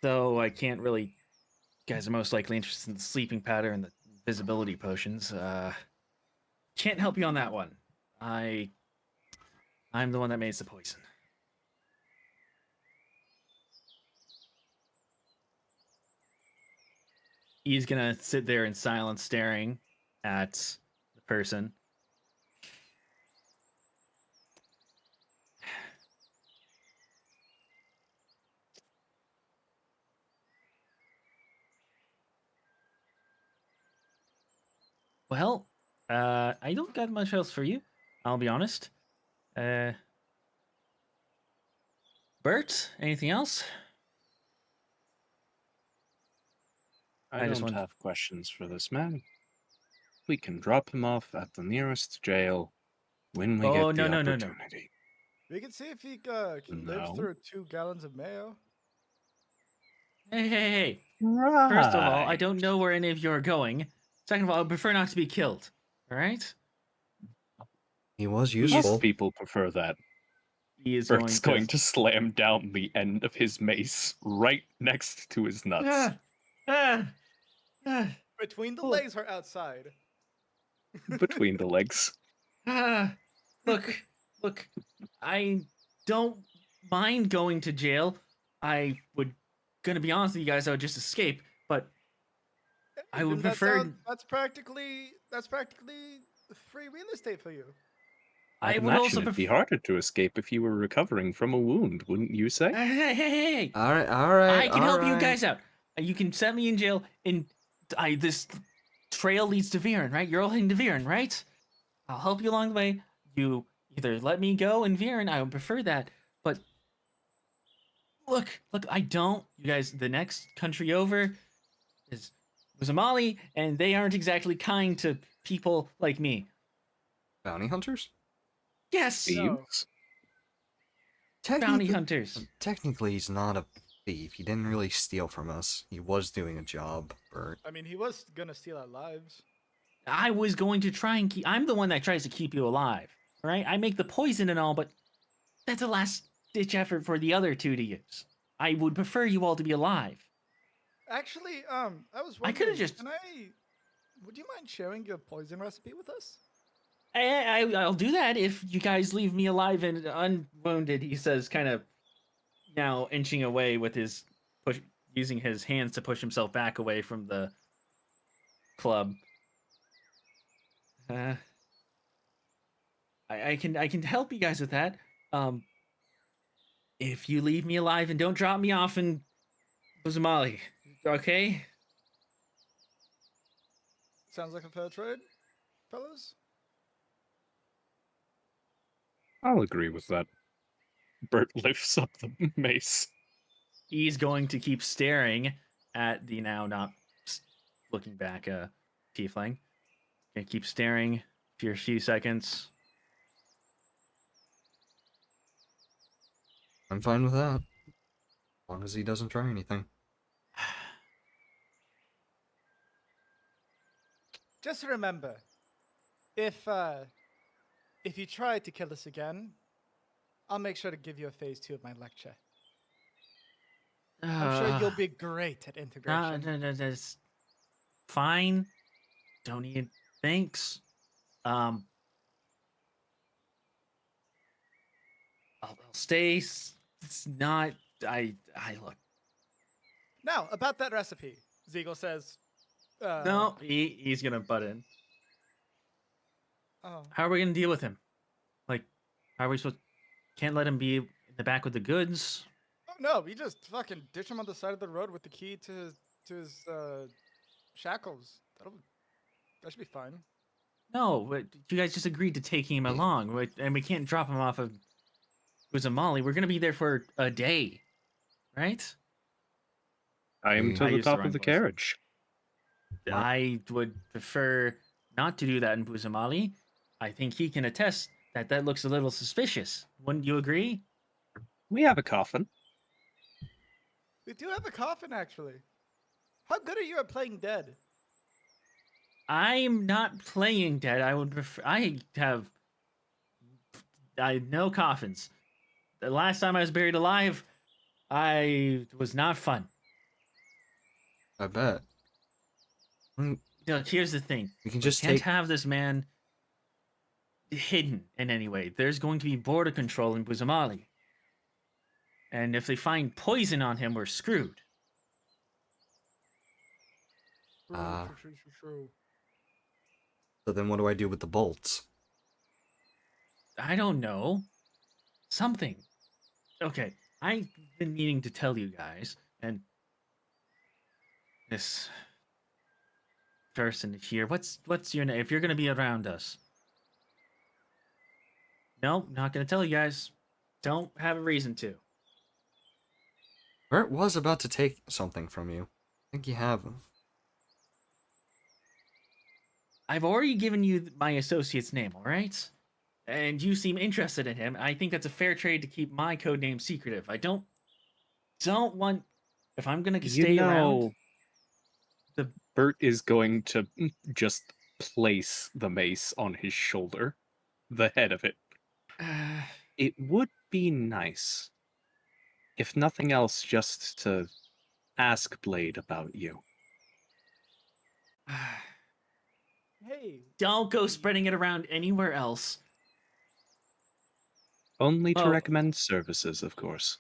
Though I can't really. You guys are most likely interested in the sleeping powder and the visibility potions. Can't help you on that one. I'm the one that makes the poison. He's gonna sit there in silence, staring at the person. Well, I don't got much else for you. I'll be honest. Bert, anything else? I just don't want. have questions for this man. We can drop him off at the nearest jail when we Oh, get the no. opportunity. We can see if he can live No. through 2 gallons of mayo. Hey. First of all, I Right. don't know where any of you are going. Second of all, I prefer not to be killed. All right? He was He's- Most useful. people prefer that. He is Bert's going going to slam down the end of his mace right next to his nuts. Between the Oh. legs or outside? Between the legs. Look, I don't mind going to jail. I would, gonna be honest with you guys, I would just escape, but I would Even prefer. that's practically free real estate for you. I I'd would also imagine it'd be prefer. harder to escape if you were recovering from a wound, wouldn't you say? Hey. All right. I can help you guys out. You can set me in jail, and this trail leads to Viren, right? You're all heading to Viren, right? I'll help you along the way. You either let me go in Viren, I would prefer that, but look, I don't. You guys, the next country over is Mali, and they aren't exactly kind to people like me. Bounty hunters? Yes, No. Thieves? bounty hunters. Technically, he's not a thief. He didn't really steal from us. He was doing a job, Bert. I mean, he was gonna steal our lives. I was going to try and keep. I'm the one that tries to keep you alive, right? I make the poison and all, but that's a last ditch effort for the other two to use. I would prefer you all to be alive. Actually, I was I coulda wondering, just- would you mind sharing your poison recipe with us? I'll do that if you guys leave me alive and unwounded. He says, kind of now inching away with his push, using his hands to push himself back away from the club. I can help you guys with that. If you leave me alive and don't drop me off in Buzamali, okay? Sounds like a fair trade, fellas. I'll agree with that. Bert lifts up the mace. He's going to keep staring at the now not looking back tiefling. Gonna keep staring for a few seconds. I'm fine with that. As long as he doesn't try anything. Just remember, if you try to kill us again, I'll make sure to give you a phase 2 of my lecture. I'm sure you'll be great at integration. No, fine. Don't need thanks. I'll stay. It's not. I look. Now, about that recipe, Ziegel says. No, he's gonna butt in. Oh. How are we gonna deal with him? Like, how are we supposed? Can't let him be in the back with the goods. Oh no, we just fucking ditch him on the side of the road with the key to his shackles. That should be fine. No, but you guys just agreed to taking him along, and we can't drop him off of Uzamali. We're gonna be there for a day, right? I am to I the used the top wrong of the voice. carriage. I would prefer not to do that in Buzamali. I think he can attest that that looks a little suspicious. Wouldn't you agree? We have a coffin. We do have a coffin, actually. How good are you at playing dead? I'm not playing dead. I would prefer. I know coffins. The last time I was buried alive, I was not fun. I bet. Look, here's the thing. We can We just can't take. have this man hidden in any way. There's going to be border control in Buzamali. And if they find poison on him, we're screwed. True. So then, what do I do with the bolts? I don't know. Something. Okay, I've been meaning to tell you guys, and this person here. What's your name? If you're gonna be around us. No, not gonna tell you guys. Don't have a reason to. Bert was about to take something from you. I think you have. I've already given you my associate's name, all right? And you seem interested in him. I think that's a fair trade to keep my code name secretive. I don't want if I'm gonna You stay around. know, The Bert is going to just place the mace on his shoulder, the head of it. It would be nice, if nothing else, just to ask Blade about you. Hey. don't go spreading it around anywhere else. Only to Oh, recommend services, of course.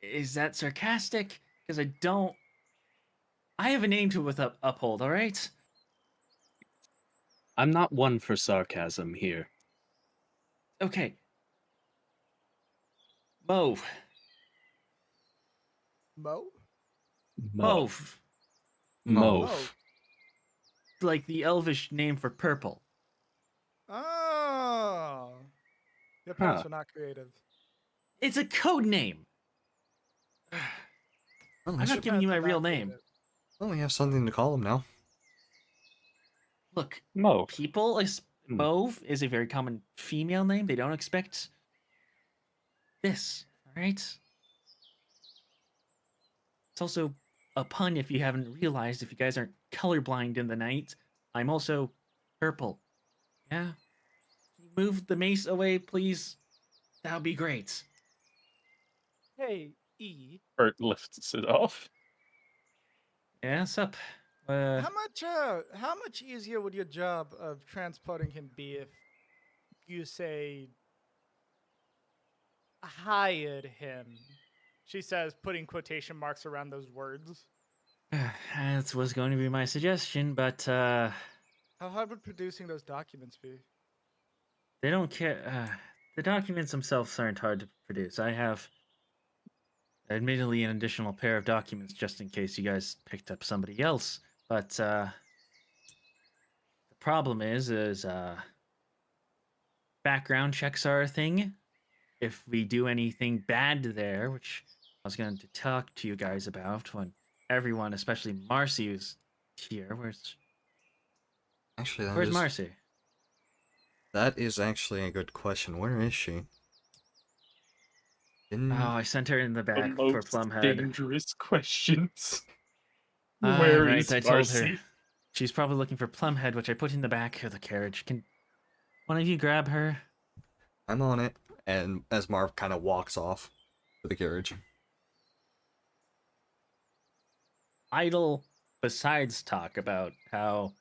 is that sarcastic? Because I don't. I have a name to uphold. All right. I'm not one for sarcasm here. Okay. Mauve. Mo? Mauve. Mauve. Like the elvish name for purple. Oh. Your parents Huh. were not creative. It's a code name. Well, I'm not giving you my real name. Well, we have something to call him now. Look, Mauve. people, Mauve is a very common female name. They don't expect this, all right? It's also a pun if you haven't realized, if you guys aren't colorblind in the night. I'm also purple. Yeah? Can you move the mace away, please? That would be great. Hey, E. Bert lifts it off. Yeah, what's up? How much easier would your job of transporting him be if you say hired him? She says, putting quotation marks around those words. That was going to be my suggestion, but How hard would producing those documents be? they don't care. The documents themselves aren't hard to produce. I have, admittedly, an additional pair of documents just in case you guys picked up somebody else. But the problem is background checks are a thing. If we do anything bad there, which I was going to talk to you guys about when everyone, especially Marcy, is here. Actually, Where's Marcy? that is actually a good question. Where is she? Oh, I sent her in the back for Plumhead. Dangerous questions. Right, Where I is told her. Marcy? She's probably looking for Plumhead, which I put in the back of the carriage. Can one of you grab her? I'm on it. And as Marv kind of walks off to the carriage. Idle besides talk about how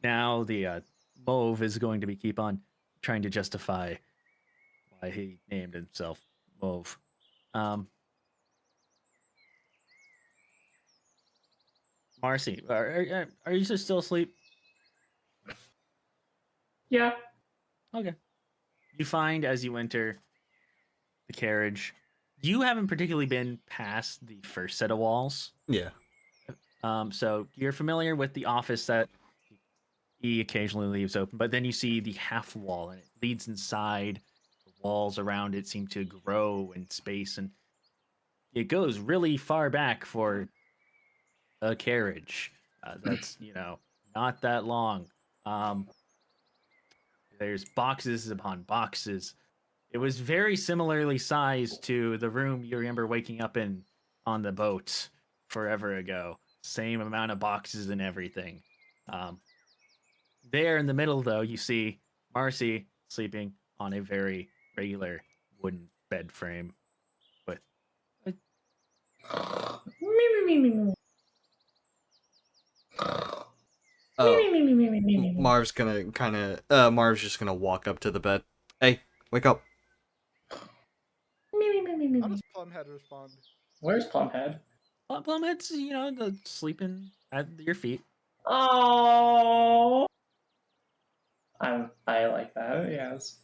now the Mauve is going to be keep on trying to justify why he named himself Mauve. Um, Marcy, are you still asleep? Yeah. Okay. You find as you enter the carriage, you haven't particularly been past the first set of walls. Yeah. So you're familiar with the office that he occasionally leaves open, but then you see the half wall and it leads inside. The walls around it seem to grow in space and it goes really far back for a carriage. That's, not that long. Um, there's boxes upon boxes. It was very similarly sized to the room you remember waking up in on the boat forever ago. Same amount of boxes and everything. Um, there in the middle, though, you see Marcy sleeping on a very regular wooden bed frame with. Oh, Marv's gonna Marv's just gonna walk up to the bed. Hey, wake up. How does Plumhead respond? Where's Plumhead? Plumhead's, sleeping at your feet. Oh, I like that. Yes.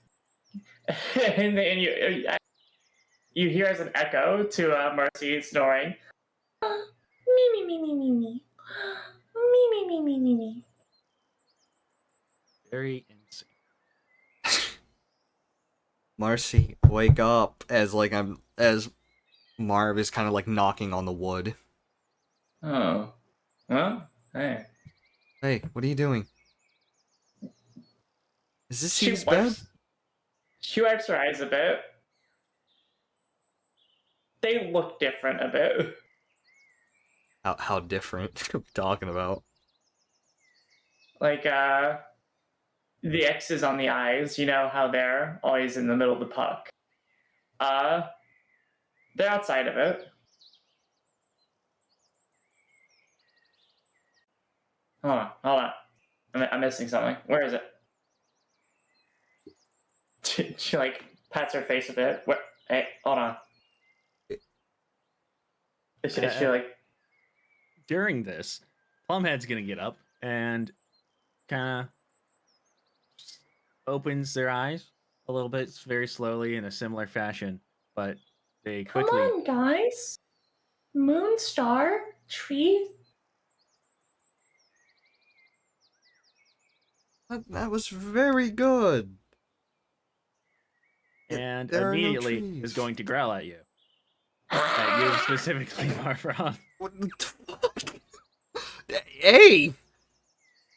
and you hear as an echo to Marcy snoring. Me me me me me me me me me me me me. Very insane. Marcy, wake up! As Marv is kind of like knocking on the wood. Oh, well, hey. Hey, what are you doing? Is this She E's bed? wipes. She wipes her eyes a bit. They look different a bit. How different? What are we talking about? Like the X's on the eyes. You know how they're always in the middle of the puck. Uh, they're outside of it. Hold on. I'm missing something. Where is it? She like pats her face a bit. What? Hey, hold on. Is she like? During this, Plumhead's gonna get up and kind of opens their eyes a little bit, very slowly in a similar fashion, but they Come quickly. on, guys. Moon, star, tree. That was very good. And There are no immediately trees. is going to growl at you. At you specifically, Marfroth. What the fuck? Hey!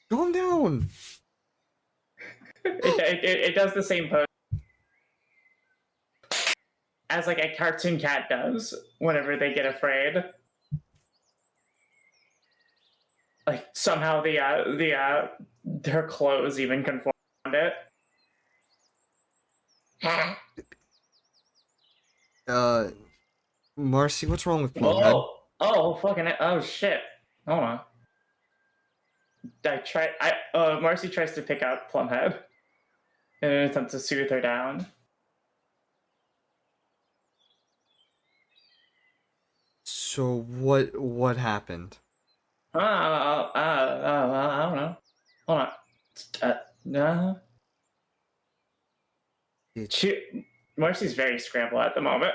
Calm down. It does the same pose as like a cartoon cat does whenever they get afraid. Like somehow their clothes even conform to it. Marcy, what's wrong with Plumhead? Oh, fucking oh shit. Hold on. Marcy tries to pick up Plumhead in an attempt to soothe her down. So what happened? I don't know. Hold on. No. Marcy's very scrambled at the moment.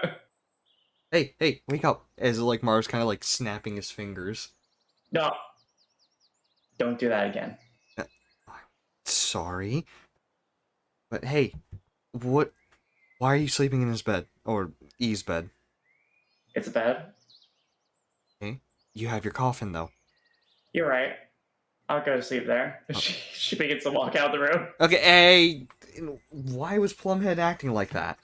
Hey, wake up! As like Marv's kind of like snapping his fingers. No. Don't do that again. Sorry, but hey, what? Why are you sleeping in his bed or E's bed? It's a bed. Okay, you have your coffin though. You're right. I'll go to sleep there. Oh. She begins to walk out of the room. Okay, hey, why was Plumhead acting like that?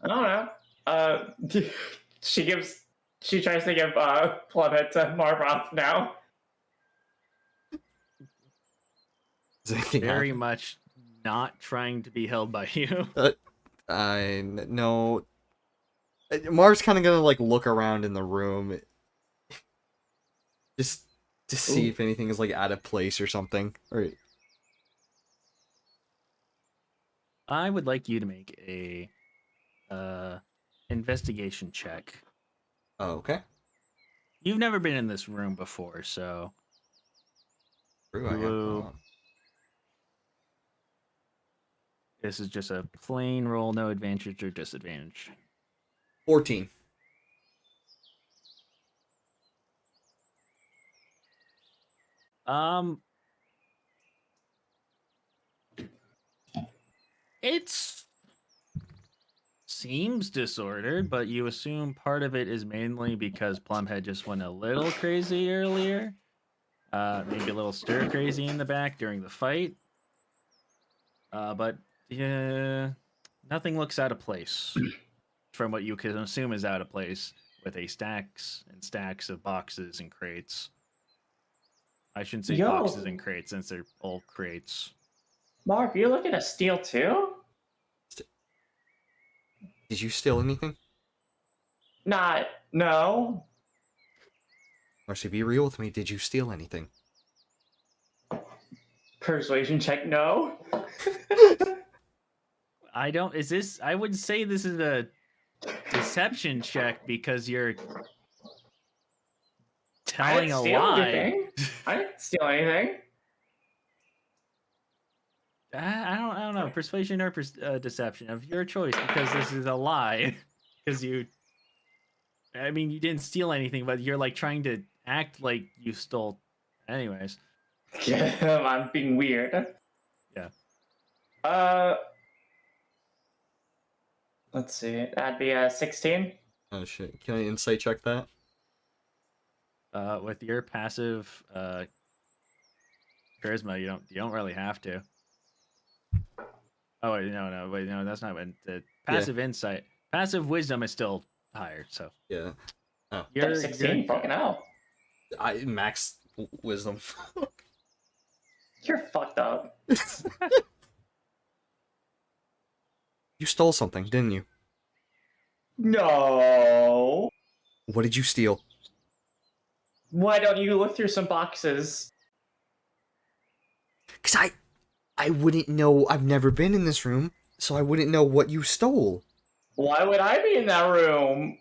I don't know. She tries to give Plumhead to Marvroth now. Is anything Very happening? much not trying to be held by you. I no. Marv's kind of gonna like look around in the room. Just to see Ooh. if anything is like out of place or something. Or I would like you to make a investigation check. oh, okay. You've never been in this room before, so True, I have Ooh. not. This is just a plain roll, no advantage or disadvantage. 14. It's seems disordered, but you assume part of it is mainly because Plumhead just went a little crazy earlier. Maybe a little stir crazy in the back during the fight. But yeah, nothing looks out of place from what you can assume is out of place with a stacks and stacks of boxes and crates. I shouldn't say boxes Yo, and crates since they're all crates. Marv, you looking to steal too? Did you steal anything? Not, no. Marcy, be real with me. Did you steal anything? Persuasion check, no. I don't. Is this? I would say this is a deception check because you're I telling didn't a steal lie. anything. I didn't steal anything. I don't know. Persuasion or deception of your choice because this is a lie. Because you, I mean, you didn't steal anything, but you're like trying to act like you stole. Anyways, Yeah, I'm being weird. yeah. Uh, let's see. That'd be a 16. Oh shit. Can I insight check that? With your passive charisma, you don't really have to. Oh wait, no, that's not what the passive insight. Passive wisdom is still higher, so Yeah. Oh. you're 16, fucking hell. I max wisdom. You're fucked up. You stole something, didn't you? No. What did you steal? Why don't you look through some boxes? Cause I wouldn't know. I've never been in this room, so I wouldn't know what you stole. Why would I be in that room?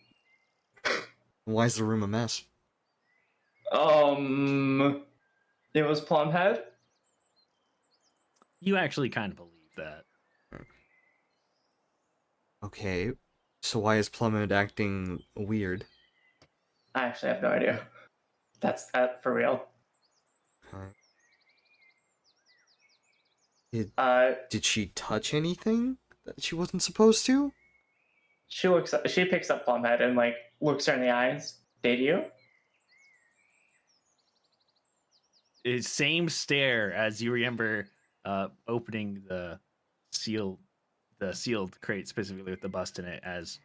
Why is the room a mess? It was Plumhead? you actually kind of believe that. Okay, so why is Plummet acting weird? I actually have no idea. That's that for real. Okay. Uh, Did she touch anything that she wasn't supposed to? she picks up Plumhead and like looks her in the eyes. Did you? It's same stare as you remember opening the sealed crate specifically with the bust in it as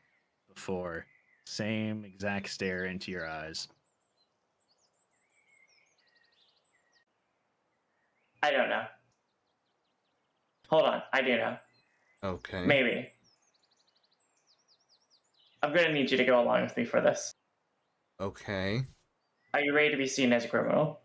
before. Same exact stare into your eyes. I don't know. Hold on, I do know. Okay. Maybe. I'm gonna need you to go along with me for this. Okay. Are you ready to be seen as a criminal?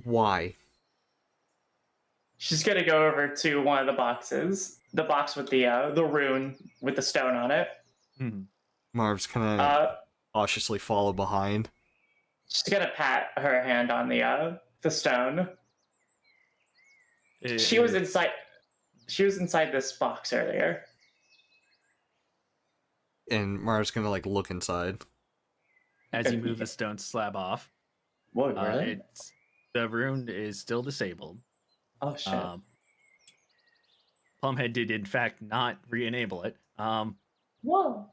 Why? She's gonna go over to one of the boxes, the box with the rune with the stone on it. Hmm. Marv's gonna cautiously follow behind. She's gonna pat her hand on the stone. She was inside. She was inside this box earlier. And Marv's gonna like look inside. As you move the stone slab off, Whoa, really? it's the rune is still disabled. Oh shit. Plumhead did in fact not re-enable it. Whoa.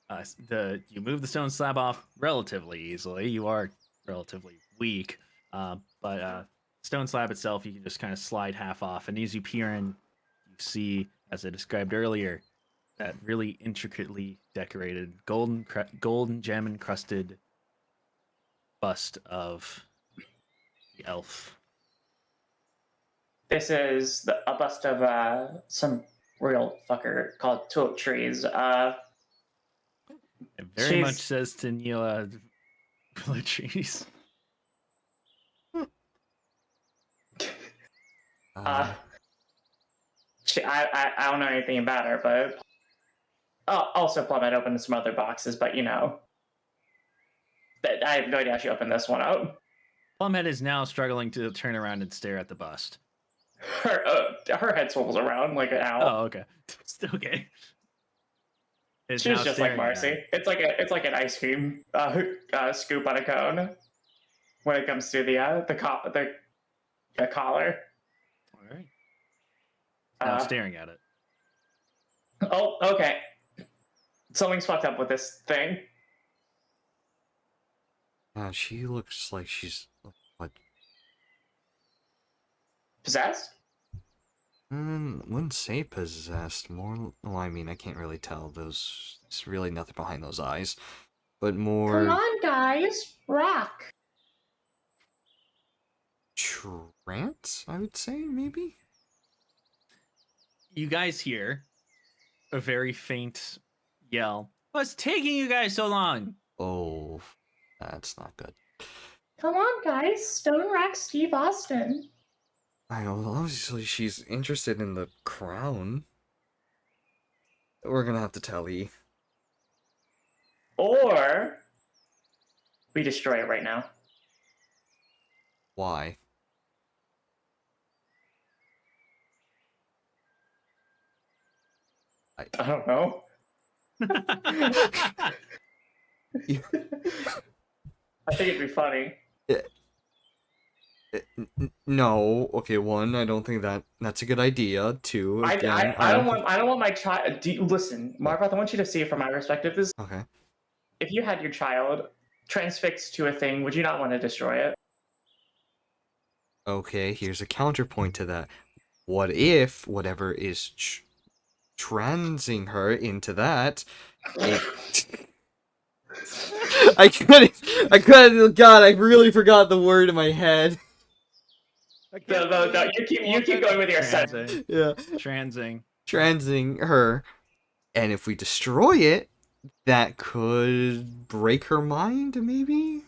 You move the stone slab off relatively easily. You are relatively weak, but stone slab itself you can just kind of slide half off, and as you peer in, you see, as I described earlier, that really intricately decorated golden gem encrusted bust of the elf. This is a bust of some real fucker called Tulip Trees. It very much She's says to Neela Trees. I don't know anything about her, but also Plum had opened some other boxes, but I have no idea how she opened this one up. Plumhead is now struggling to turn around and stare at the bust. Her head swivels around like an owl. Oh, okay. Okay. It's She's now just like staring at Marcy. it. It's like an ice cream scoop on a cone when it comes to the collar. All right. Now Uh, staring at it. oh, okay. Something's fucked up with this thing. She looks like she's what? Possessed? Wouldn't say possessed. More. Well, I mean, I can't really tell. There's really nothing behind those eyes, but more. Come on, guys, rock. Trance, I would say, maybe. You guys hear a very faint yell. What's taking you guys so long? Oh, that's not good. Come on, guys, Stone Rack Steve Austin. I know, obviously she's interested in the crown. We're gonna have to tell E. Or we destroy it right now. Why? I don't know. I think it'd be funny. No. Okay, one, I don't think that's a good idea. Two, again, I don't want my child. Listen, Marva, I want you to see it from my perspective. This Okay. If you had your child transfixed to a thing, would you not want to destroy it? Okay, here's a counterpoint to that. What if whatever is transing her into that? I couldn't. God, I really forgot the word in my head. No, you keep going with your Transing. sentence. Yeah. Transing her, and if we destroy it, that could break her mind, maybe.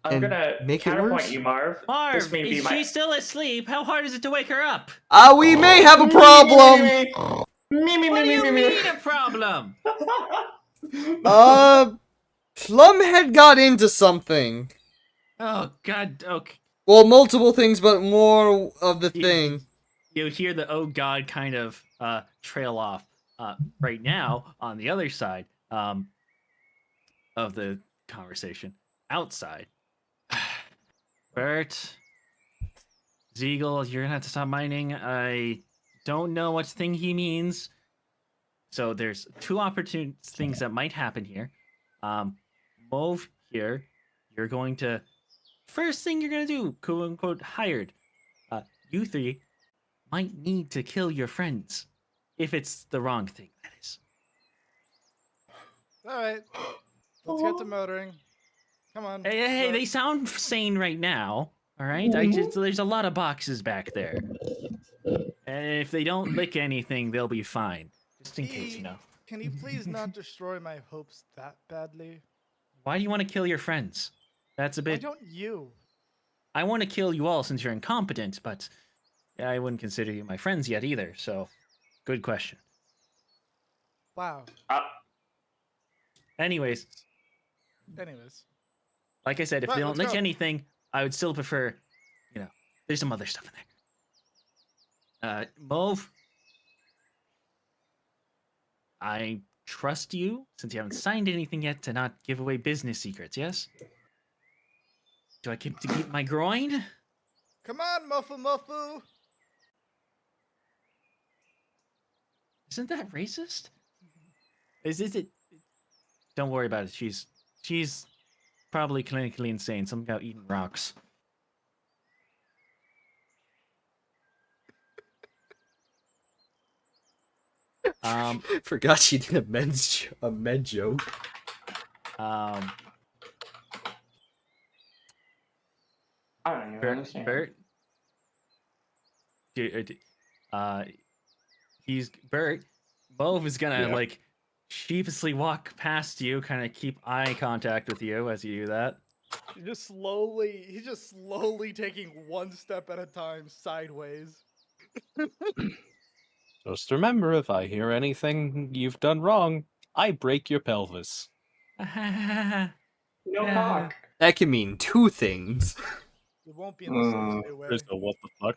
I'm gonna make it counterpoint worse? you, Marv. This Marv, may be is she still asleep? How hard is it to wake her up? We may have a problem. What do you mean a problem? Plumhead got into something. Oh, God, okay. Well, multiple things, but more of the thing. You hear the oh god kind of trail off. Right now, on the other side of the conversation, outside, Bert, Ziegel, you're gonna have to stop mining. I don't know what thing he means. So there's two opportune things that might happen here. Mauve here, you're going to first thing you're gonna do, quote unquote, hired. You three might need to kill your friends. If it's the wrong thing, that is. Alright. Let's get to motoring. Come on. Hey, they sound sane right now. All right? There's a lot of boxes back there. And if they don't lick anything, they'll be fine. Just in case, you know. Can you please not destroy my hopes that badly? Why do you want to kill your friends? That's a bit... Why don't you? I want to kill you all since you're incompetent, but I wouldn't consider you my friends yet either, so good question. Wow. Anyways, like I said, if they don't lick anything, I would still prefer, there's some other stuff in there. Mauve, I trust you, since you haven't signed anything yet, to not give away business secrets, yes? Do I keep to keep my groin? Come on, Muffle. Isn't that racist? Is it? Don't worry about it. She's probably clinically insane. Something about eating rocks. Forgot she did a med joke. I don't even understand. Bert. He's Bert. Mauve is gonna Yeah. like sheepishly walk past you, kind of keep eye contact with you as you do that. He's just slowly taking one step at a time sideways. Just remember, if I hear anything you've done wrong, I break your pelvis. No cock. That can mean two things. It won't be in the slow Mm. stay way. Rizzo, what the fuck?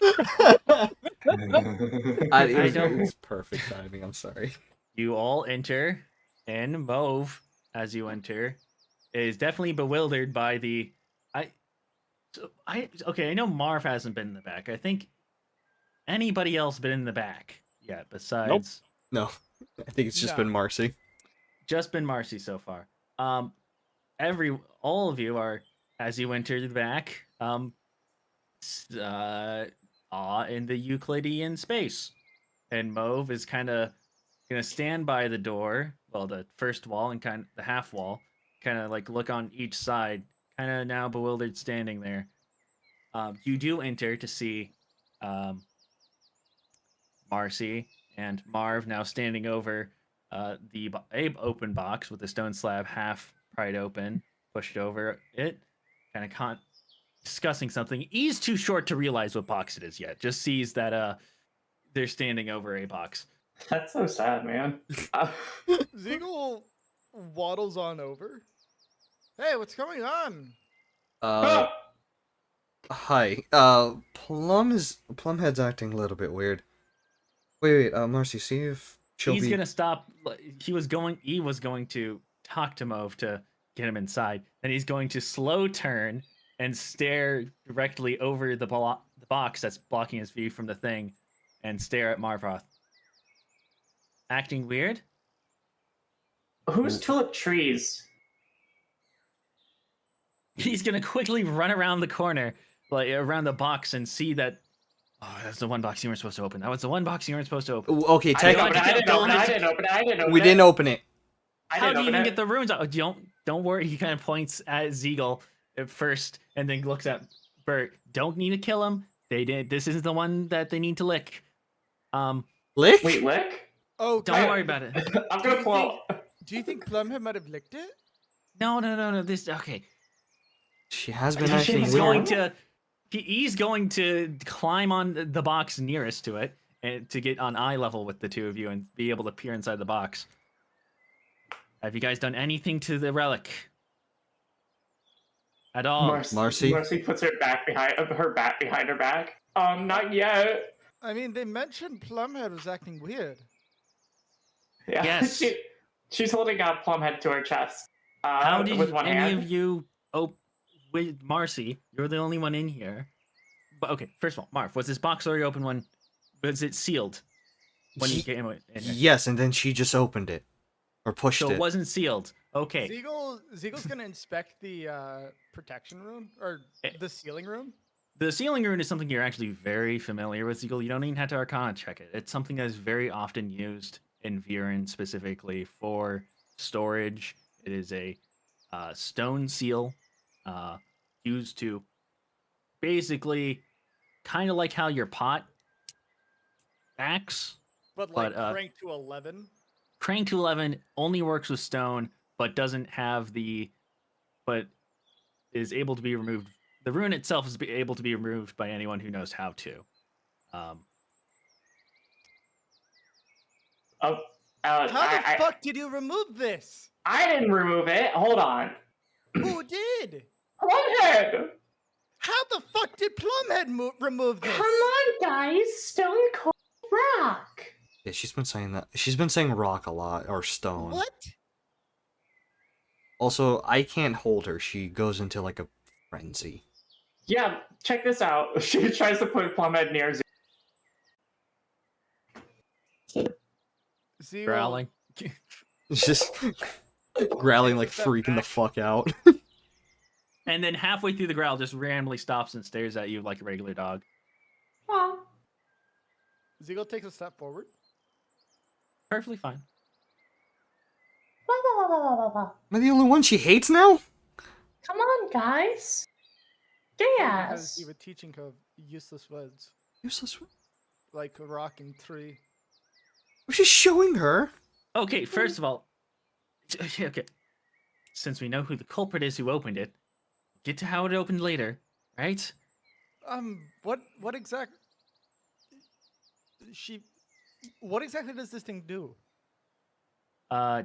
It don't- was perfect timing. I'm sorry. You all enter, and Mauve, as you enter, is definitely bewildered by the. Okay. I know Marv hasn't been in the back. I think anybody else been in the back yet besides No, I think it's just No. been Marcy. just been Marcy so far. All of you are as you enter the back. In the Euclidean space, and Mauve is kind of gonna stand by the door, well, the first wall and kind of the half wall, kind of like look on each side, kind of now bewildered, standing there. You do enter to see Marcy and Marv now standing over the open box with the stone slab half pried open, pushed over it, kind of discussing something. He's too short to realize what box it is yet. Just sees that they're standing over a box. That's so sad, man. Ziegel waddles on over. Hey, what's going on? Hi. Plumhead's acting a little bit weird. Wait, Marcy, see if she'll He's be. gonna stop. He was going to talk to Mauve to get him inside. Then he's going to slow turn and stare directly over the box that's blocking his view from the thing, and stare at Marvoth. Acting weird. Who's tulip trees? He's gonna quickly run around the corner, like around the box, and see that. Oh, that's the one box you weren't supposed to open. That was the one box you weren't supposed to open. Okay, I didn't technically, open it. I didn't open it. I didn't open it. we didn't open it. How do you even get the runes out? Don't worry. He kind of points at Ziegel at first, and then looks at Bert. Don't need to kill him. They did. This isn't the one that they need to lick. Lick? Wait, lick? Oh, Don't worry about it. I'm gonna pull. Do you think Plumhead might have licked it? No. This okay. She has been He's acting He's weird. going to. He's going to climb on the box nearest to it and to get on eye level with the two of you and be able to peer inside the box. Have you guys done anything to the relic at all? Marcy? Marcy puts her back behind her back. Not yet. I mean, they mentioned Plumhead was acting weird. Yeah. Yes. She's holding a Plumhead to her chest. How did with one any hand. of you? Oh, with Marcy, you're the only one in here. But okay, first of all, Marv, was this box already open when? Was it sealed when you came in here? Yes, and then she just opened it. Or pushed So it. it wasn't sealed. Okay. Ziegel's gonna inspect the protection room or the ceiling room. The ceiling rune is something you're actually very familiar with, Ziegel. You don't even have to Arcana check it. It's something that is very often used in Viren specifically for storage. It is a stone seal used to basically kind of like how your pot acts. But cranked to 11. Crank to 11 only works with stone, but doesn't have but is able to be removed. The rune itself is able to be removed by anyone who knows how to. How the fuck did you remove this? I didn't remove it. Hold on. Who did? Plumhead! How the fuck did Plumhead remove this? Come on, guys. Stone Cold Rock. Yeah, she's been saying that. She's been saying rock a lot, or stone. What? Also, I can't hold her. She goes into like a frenzy. Yeah, check this out. She tries to put Plumhead near Ziegel, Growling. Just growling like freaking the fuck out. And then halfway through the growl, just randomly stops and stares at you like a regular dog. Aw. Ziegel takes a step forward. Perfectly fine. Am I the only one she hates now? Come on, guys. Because Yes. you were teaching her useless words, Useless. like a rock and tree. Was just showing her. Okay, first of all, okay. Since we know who the culprit is who opened it, get to how it opened later, right? What exact? She. What exactly does this thing do? Uh,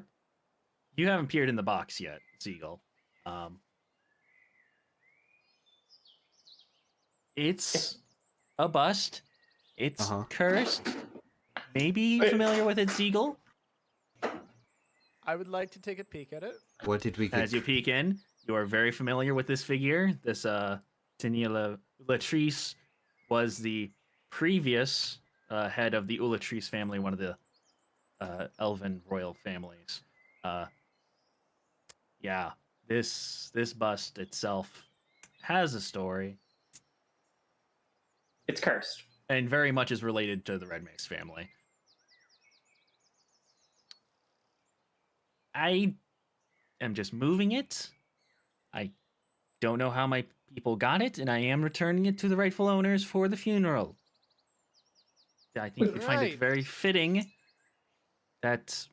you haven't peered in the box yet, Siegel. It's a bust. It's Uh-huh. cursed. Maybe Wait. familiar with it, Siegel? I would like to take a peek at it. What did we get? As you peek in, you are very familiar with this figure. This Tania Latrice was the previous head of the Ulatrice family, one of the elven royal families. Uh, yeah, this bust itself has a story It's cursed. and very much is related to the Red Mace family. I am just moving it. I don't know how my people got it, and I am returning it to the rightful owners for the funeral. I think you find it Right. very fitting that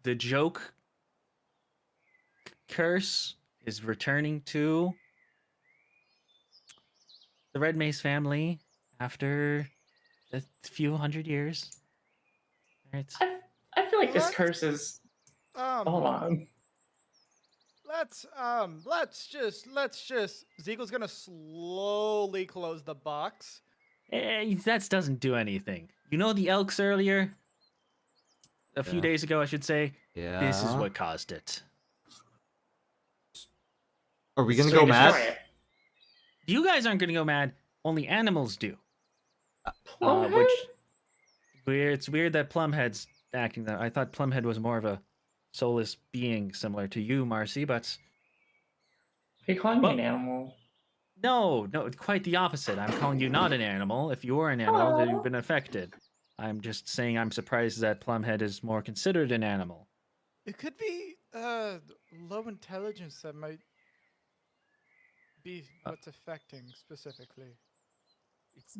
the joke curse is returning to the Red Mace family after a few hundred years. Right? I feel like this What? curse is. Hold on. Let's just. Zeagle's gonna slowly close the box. That doesn't do anything. You know the elks earlier? A few Yeah. days ago, I should say. This is Yeah. what caused it. Are we gonna So go we destroy mad? it. You guys aren't going to go mad. Only animals do. Plumhead? Which weird. It's weird that Plumhead's acting that. I thought Plumhead was more of a soulless being, similar to you, Marcy. But Are you calling me an well, animal? no, quite the opposite. I'm calling you not an animal. If you were an animal, then you've Oh. been affected. I'm just saying I'm surprised that Plumhead is more considered an animal. It could be low intelligence that might be what's affecting specifically.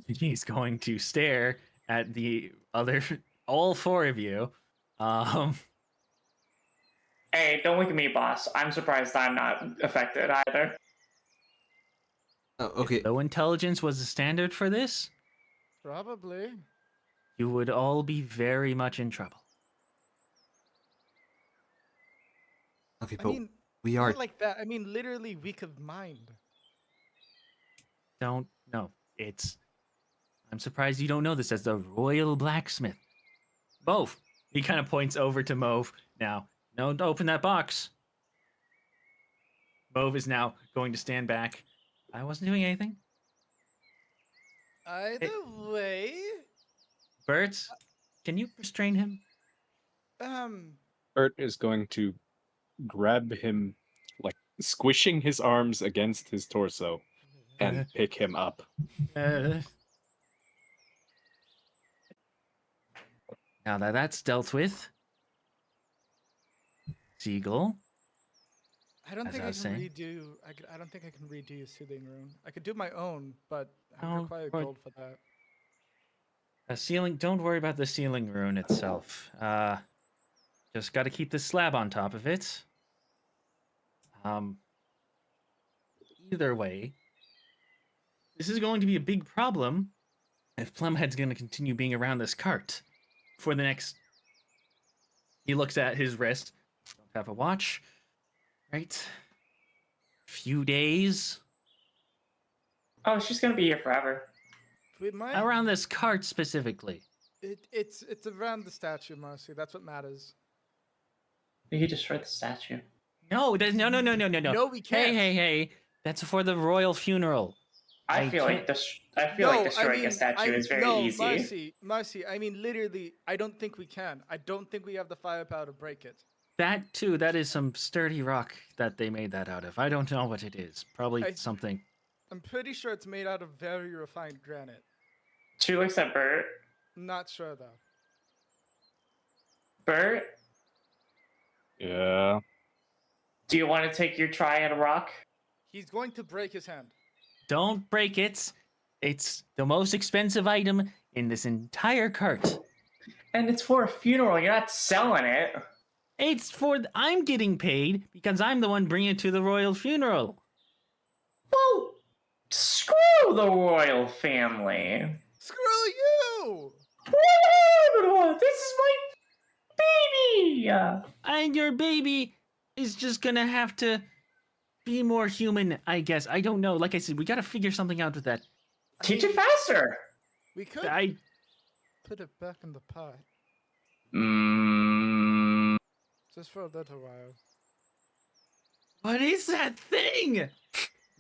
He's going to stare at the other, all four of you. Hey, don't look at me, boss. I'm surprised I'm not affected either. Okay. If low intelligence was the standard for this, Probably. you would all be very much in trouble. Okay, I but mean, we are. not like that. I mean, literally weak of mind. Don't know. I'm surprised you don't know this as the Royal Blacksmith. Mauve. He kind of points over to Mauve now. Don't open that box. Mauve is now going to stand back. I wasn't doing anything. Either Hey, way, Bert, can you restrain him? um, Bert is going to grab him, like squishing his arms against his torso, and pick him up. Uh, now that that's dealt with, Siegel, I don't as think I I was can saying. redo. I don't think I can redo your soothing rune. I could do my own, but I would Oh, require but gold for that. a ceiling. Don't worry about the ceiling rune itself. Just got to keep the slab on top of it. Um, Either way, this is going to be a big problem if Plumhead's going to continue being around this cart for the next. He looks at his wrist. Don't have a watch, right? Few days Oh, she's gonna be here forever. We might. around this cart specifically. It's around the statue, Marcy. That's what matters. He destroyed the statue. No, no. No, we Hey, can't. hey, hey! That's for the royal funeral. I I feel can't. like destroying a statue is very no, easy. Marcy. I mean, literally, I don't think we can. I don't think we have the firepower to break it. That too. That is some sturdy rock that they made that out of. I don't know what it is. Probably I, something. I'm pretty sure it's made out of very refined granite. She looks at Bert. Not sure though. Bert, Yeah. do you want to take your try at a rock? He's going to break his hand. Don't break it. It's the most expensive item in this entire cart. And it's for a funeral. You're not selling it. It's for I'm getting paid because I'm the one bringing it to the royal funeral. Well, screw the royal family. Screw you! This is my baby. And your baby is just gonna have to be more human, I guess. I don't know. Like I said, we gotta figure something out with that. Teach it faster. We could I put it back in the pot Mm, just for a little while. What is that thing?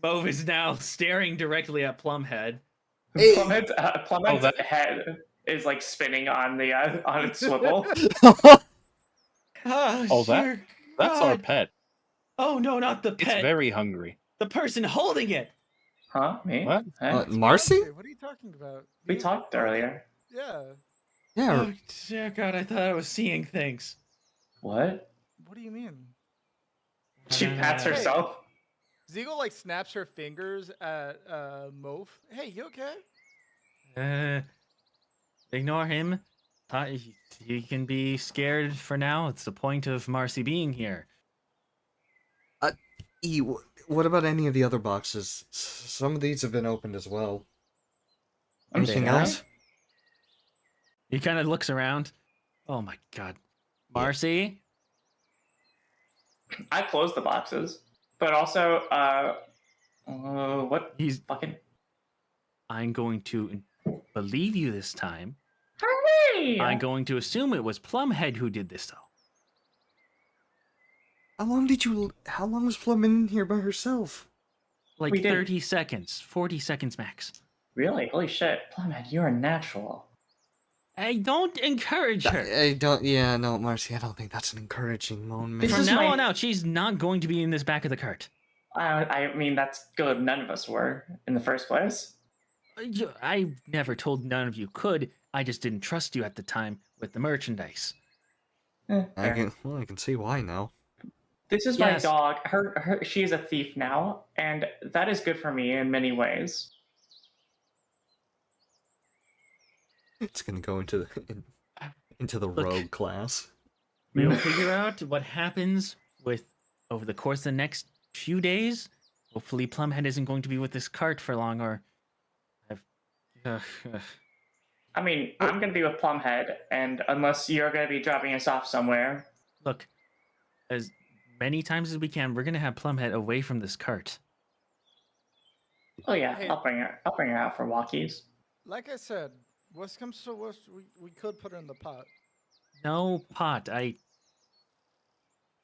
Mauve is now staring directly at Plumhead. Hey. Plummet's that- head is like spinning on the on its swivel. Oh, dear That's our God. pet. Oh no, not the It's pet. very hungry. The person holding it. Huh? Me? What? Hey? Marcy? What are you talking about? We talked earlier. Yeah. Yeah. Oh dear God, I thought I was seeing things. What? What do you mean? She pats herself. Ziegel like snaps her fingers at Mof. Hey, you okay? Ignore him. He can be scared for now. It's the point of Marcy being here. What about any of the other boxes? Some of these have been opened as well. Anything Did I? else? He kind of looks around. Oh my God, Marcy. I closed the boxes, but also, what? He's. Fucking. I'm going to believe you this time. Hooray! I'm going to assume it was Plumhead who did this, though. How long was Plum in here by herself? Like We did. 30 seconds, 40 seconds max. Really? Holy shit, Plumhead, you're a natural. Hey, don't encourage her. I don't. Yeah, no, Marcy. I don't think that's an encouraging moment. This From is now my- on out, she's not going to be in this back of the cart. I mean, that's good. None of us were in the first place. I never told none of you could. I just didn't trust you at the time with the merchandise. Fair. I can see why now. This is my Yes. dog. She is a thief now, and that is good for me in many ways. It's gonna go into the Look. rogue class. We'll figure out what happens with over the course of the next few days. Hopefully, Plumhead isn't going to be with this cart for long, or I mean, I'm gonna be with Plumhead, and unless you're gonna be dropping us off somewhere, look, as many times as we can, we're gonna have Plumhead away from this cart. oh yeah, Hey. I'll bring her. I'll bring her out for walkies. Like I said, worst comes to worst, we could put her in the pot. No pot.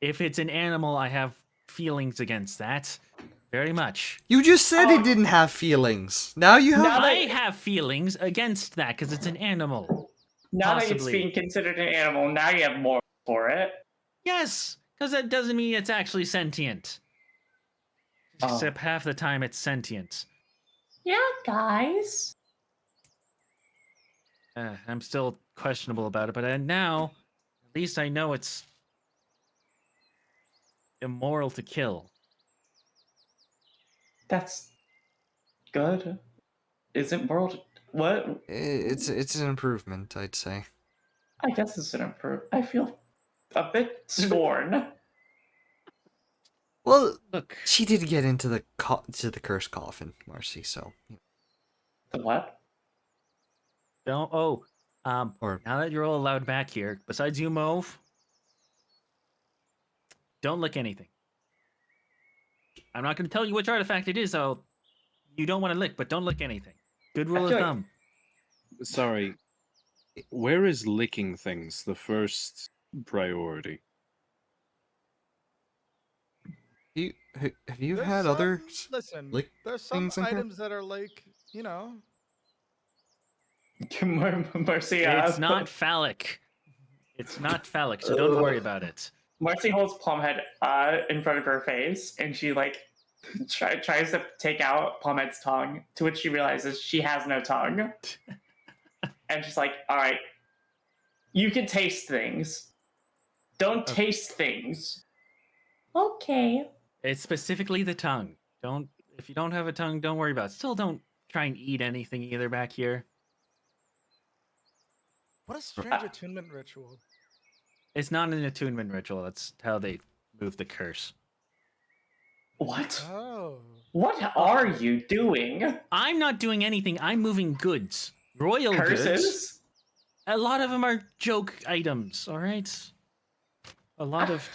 If it's an animal, I have feelings against that. Very much. You just said Oh. he didn't have feelings. Now you have. Now that- I have feelings against that because it's an animal. Now that it's Possibly. being considered an animal, now you have more for it. Yes, because that doesn't mean it's actually sentient. Oh. Except half the time it's sentient. Yeah, guys. I'm still questionable about it, but now, at least I know it's immoral to kill. That's good. Isn't world what? It's an improvement, I'd say. I guess it's an improve. I feel a bit scorn. Well, Look, she did get into the cursed coffin, Marcy. So. The what? don't. Or- now that you're all allowed back here, besides you, Mauve, don't lick anything. I'm not going to tell you which artifact it is, so you don't want to lick, but don't lick anything. Good rule of feel like- thumb. Sorry. Where is licking things the first priority? Have you There's had some- other? Listen, lick there's some things in here? items that are like, you know. Mercy. It's not phallic. It's not phallic, so don't worry about it. Mercy holds Plumhead in front of her face, and she like tries to take out Plumhead's tongue, to which she realizes she has no tongue, and she's like, "All right, you can taste things. Don't taste things." Okay. It's specifically the tongue. Don't. if you don't have a tongue, don't worry about it. Still, don't try and eat anything either back here. What a strange attunement ritual. It's not an attunement ritual. That's how they move the curse. What? Oh. What are you doing? I'm not doing anything. I'm moving goods. Royal goods. Curses? A lot of them are joke items, all right? A lot of...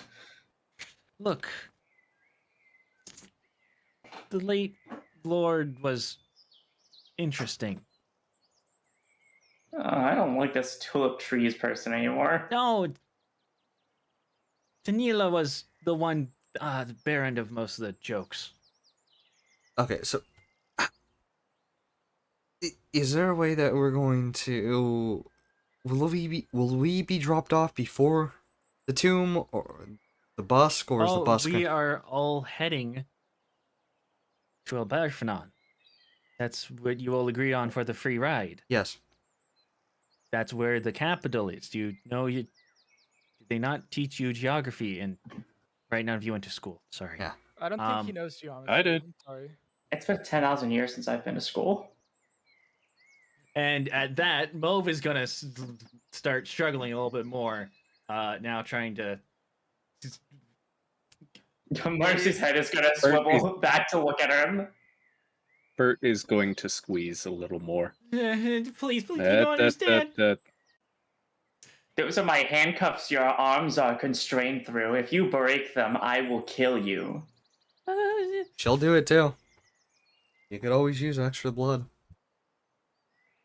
Look. The late Lord was interesting. Oh, I don't like this tulip trees person anymore. No. Tanila was the one, the bare end of most of the jokes. Okay, so is there a way that we're going to will we be dropped off before the tomb or the bus, or is the bus we are all heading to Alberfanon. That's what you all agree on for the free ride. Yes. That's where the capital is. Do you know did they not teach you geography in right now if you went to school? Sorry. Yeah. I don't think he knows geometry. I did. I'm sorry. It's been 10,000 years since I've been to school. And at that, Mauve is gonna start struggling a little bit more. Now trying to. Marcy's head is gonna swivel back to look at him. Bert is going to squeeze a little more. Please, you don't understand. Those are my handcuffs your arms are constrained through. If you break them, I will kill you. She'll do it too. You could always use extra blood.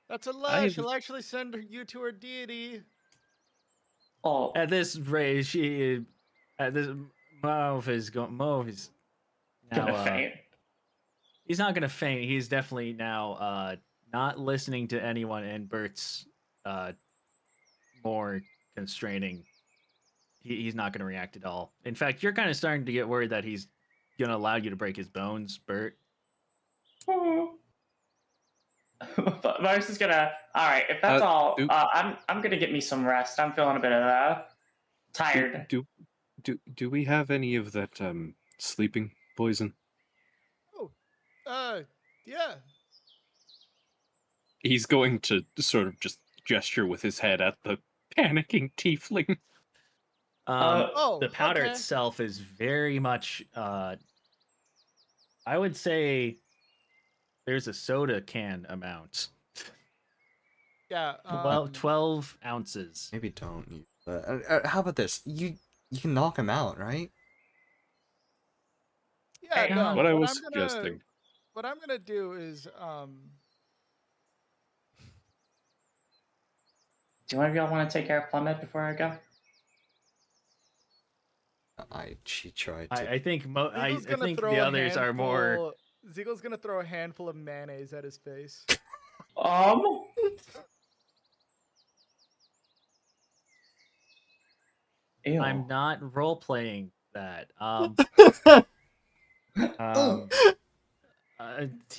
That's a lie. She'll actually send you to her deity. Oh, At this rate, Mauve is now gonna faint. He's not gonna faint. He's definitely now not listening to anyone, and Bert's more constraining. He's not gonna react at all. In fact, you're kind of starting to get worried that he's gonna allow you to break his bones, Bert. But Marcy's gonna. All right, if that's all, I'm gonna get me some rest. I'm feeling a bit tired. Do we have any of that sleeping poison? Oh, yeah. He's going to sort of just gesture with his head at the panicking tiefling. The powder itself is very much I would say there's a soda can amount. Yeah. 12 ounces. Maybe don't use that. How about this? You can knock him out, right? Yeah. Hey, No. What I was suggesting. What I'm gonna do is Do one of y'all want to take care of Plummet before I go? She tried to. I think I think the others are more. Ziegel's gonna throw a handful of mayonnaise at his face. Ew. I'm not role playing that.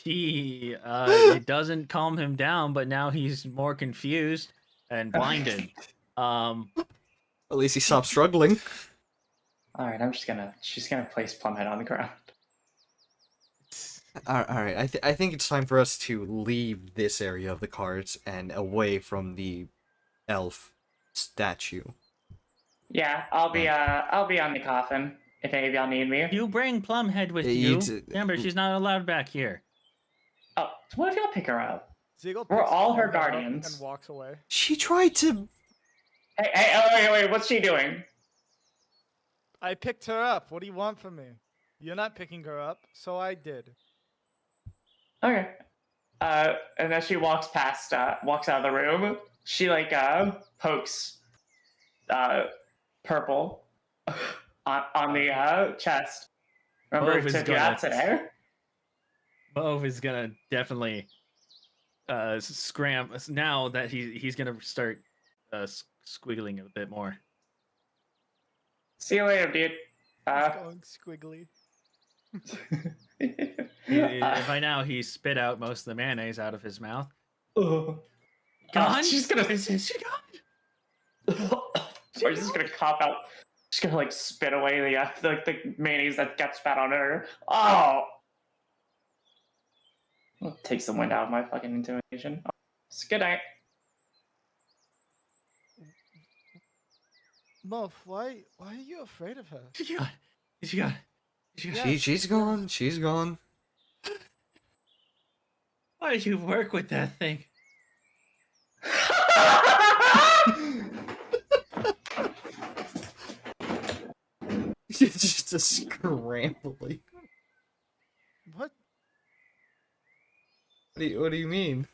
It doesn't calm him down, but now he's more confused and blinded. At least he stopped struggling. All right, she's gonna place Plumhead on the ground. All right, I think it's time for us to leave this area of the cards and away from the elf statue. Yeah, I'll be on the coffin if any of y'all need me. You bring Plumhead with you. Remember, she's not allowed back here. Oh, what if y'all pick her up? Ziegel We're all her Plumhead up guardians. and walks away. She tried to. Hey, wait, what's she doing? I picked her up. What do you want from me? You're not picking her up, so I did. Okay. And then she walks out of the room. She pokes Purple on the chest. Remember to do that today? Mauve is gonna definitely scram now that he's gonna start squiggling a bit more. See you later, dude. He's going squiggly. By now, he spit out most of the mayonnaise out of his mouth. Gone? She's gonna. Is she gone? She's just gonna cough out. She's gonna spit away the mayonnaise that got spat on her. Oh. I'll take some wind out of my fucking intimidation. It's good night. Muff, why are you afraid of her? She got. She got. She got. Yeah. She's gone. She's gone. Why did you work with that thing? She's just a scrambling. What? What do you mean?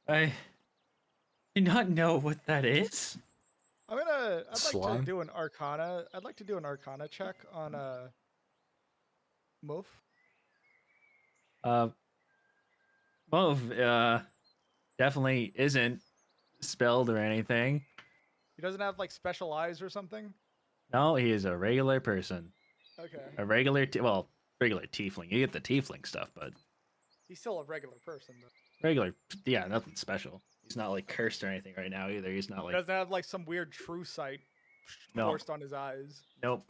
I do not know what that is. I'd like to Slime? do an Arcana. I'd like to do an Arcana check on Muff. Move definitely isn't spelled or anything. He doesn't have like special eyes or something. No, he is a regular person. Okay. A regular tiefling. You get the tiefling stuff, but He's still a regular person though. regular, yeah, nothing special. He's not like cursed or anything right now either. He's not He like, doesn't have like some weird true sight No. forced on his eyes. nope.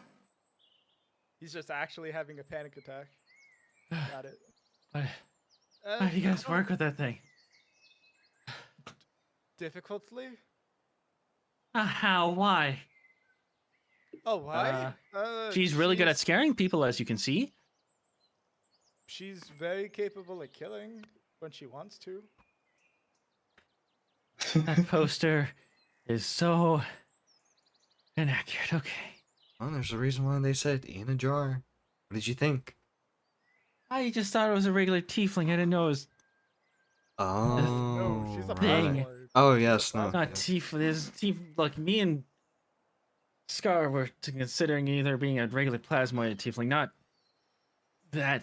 He's just actually having a panic attack. Got it. Why do you guys work with that thing? difficultly? How? Why? Oh, why? She's really good at scaring people, as you can see. She's very capable at killing when she wants to. That poster is so inaccurate. Okay. Well, there's a reason why they said in a jar. What did you think? I just thought it was a regular tiefling. I didn't know it was Oh, No, she's a thing. plasmoid. Oh, She's a yes, no. plasmoid. not tiefling. There's like me and Scar were considering either being a regular plasmoid tiefling, not that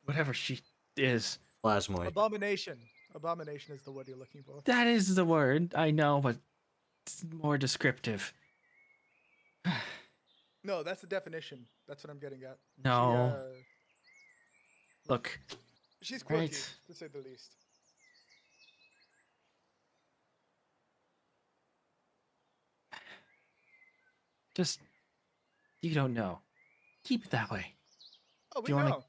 whatever she is. Plasmoid. Abomination. Abomination is the word you're looking for. That is the word. I know, but it's more descriptive. No, that's the definition. That's what I'm getting at. No. Look, She's quirky, Right. to say the least. just you don't know. Keep it that way. Oh, Do we you wanna- know.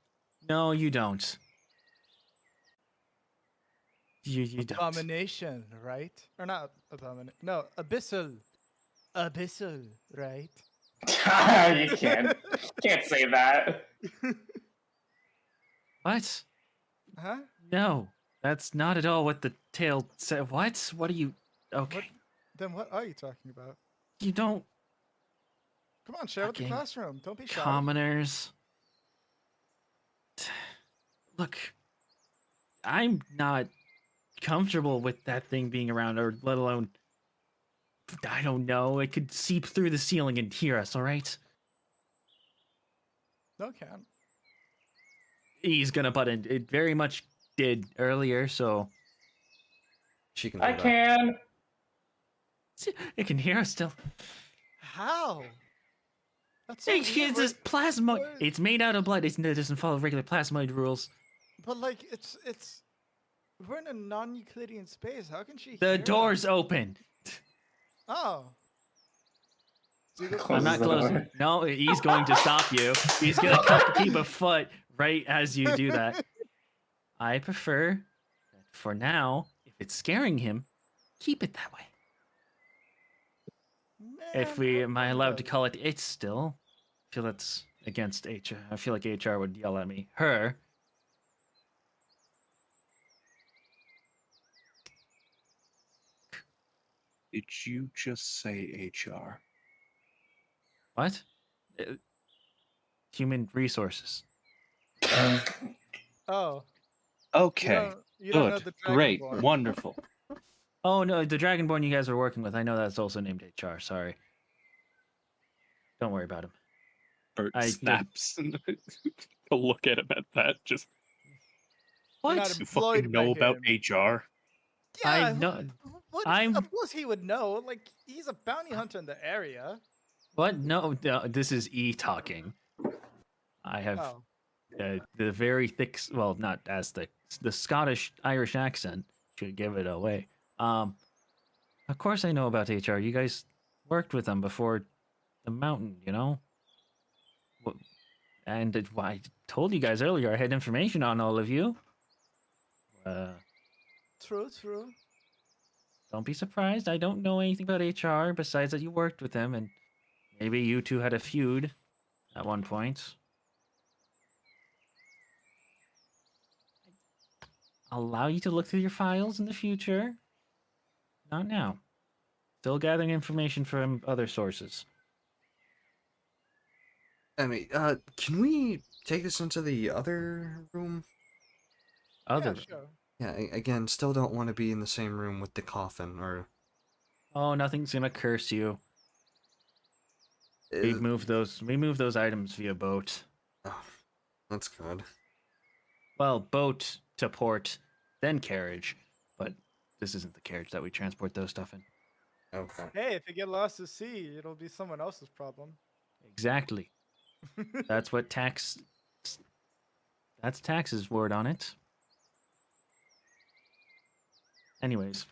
No, you don't. You don't. Abomination, right? Or not abomination. No, abyssal. Abyssal, right? You can't say that. What? Huh? No, that's not at all what the tale said. What? What are you? Okay, Then what are you talking about? you don't. Come on, share with the Fucking classroom. Don't be shy. Commoners. Look, I'm not comfortable with that thing being around, or let alone. I don't know. It could seep through the ceiling and hear us. All right. No, can't. He's gonna butt in. It very much did earlier, so She can I do that. can. see, it can hear us still. How? That's so It's weird. just plasma. what- It's made out of blood. It doesn't follow regular plasmoid rules. But like, it's. We're in a non-Euclidean space. How can she? The hear door's us? open. Oh. I'm Closes not the closing. door. No, he's going to stop you. He's gonna keep a foot right as you do that. I prefer that for now, if it's scaring him, keep it that way. If Man, am how I allowed to come call it? It's still. I feel that's against HR. I feel like HR would yell at me. Her. Did you just say HR? What? Human resources. though? Oh. Okay, You don't know good, the great, Dragonborn. wonderful. Oh no, the Dragonborn you guys are working with. I know that's also named HR. Sorry. Don't worry about him. Bert I- snaps to look at him at that. Just You're What? not you employed fucking by know about him. HR? I Yeah, know. What? I'm- Of course he would know. Like, he's a bounty hunter in the area. What? No, this is E talking. I have Oh. the very thick, well, not as thick, the Scottish Irish accent should give it away. Of course I know about HR. You guys worked with them before the mountain, you know? And I told you guys earlier I had information on all of you. True. Don't be surprised. I don't know anything about HR besides that you worked with them and maybe you two had a feud at one point. I'll allow you to look through your files in the future. Not now. Still gathering information from other sources. I mean, can we take this into the other room? Other. Yeah, sure. Yeah, again, still don't want to be in the same room with the coffin, or... Oh, nothing's gonna curse you. We Uh, move those items via boat. oh, that's good. Well, boat to port, then carriage. But this isn't the carriage that we transport those stuff in. Okay. Hey, if you get lost at sea, it'll be someone else's problem. Exactly. That's what tax. That's tax's word on it. Anyways,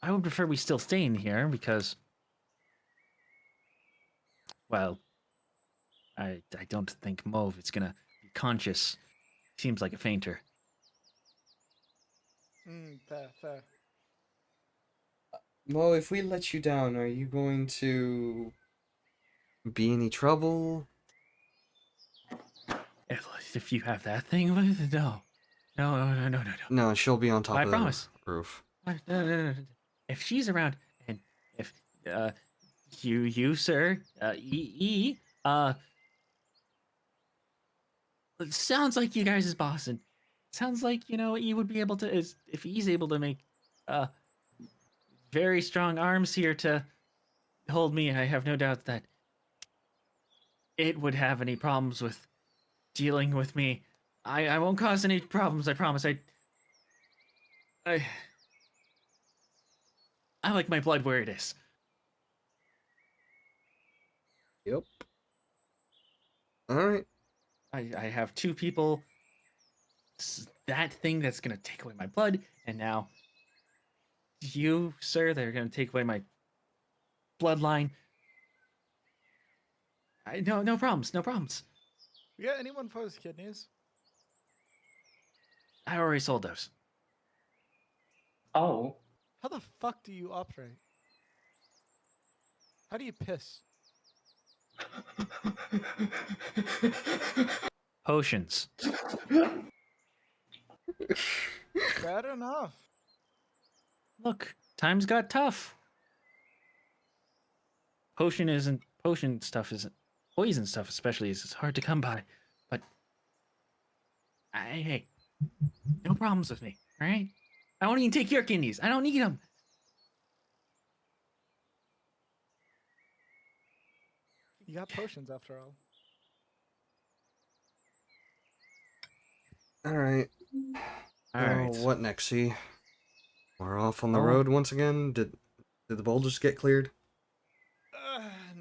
I would prefer we still stay in here because, well, I don't think Mauve is gonna be conscious. Seems like a fainter. Fair. Well, if we let you down, are you going to be any trouble? If you have that thing with it, no. No, she'll be on top I of the promise. roof. No. If she's around, and if uh you sir, it sounds like you guys is boss, and sounds like you would be able to, is if he's able to make uh very strong arms here to hold me. I have no doubt that it would have any problems with dealing with me. I won't cause any problems. I promise. I I like my blood where it is. Yep. Alright. I have two people. That thing that's gonna take away my blood, and now you, sir, they're gonna take away my bloodline. No problems, no problems. We got anyone for his kidneys? I already sold those. Oh. How the fuck do you operate? How do you piss? Potions. Bad enough. Look, times got tough. Potion stuff isn't poison stuff, especially is hard to come by. But hey, no problems with me, all right? I won't even take your kidneys. I don't need them. You got potions after all. Alright. All Well, right. what next, see? We're off on the Oh. road once again? Did the boulders get cleared?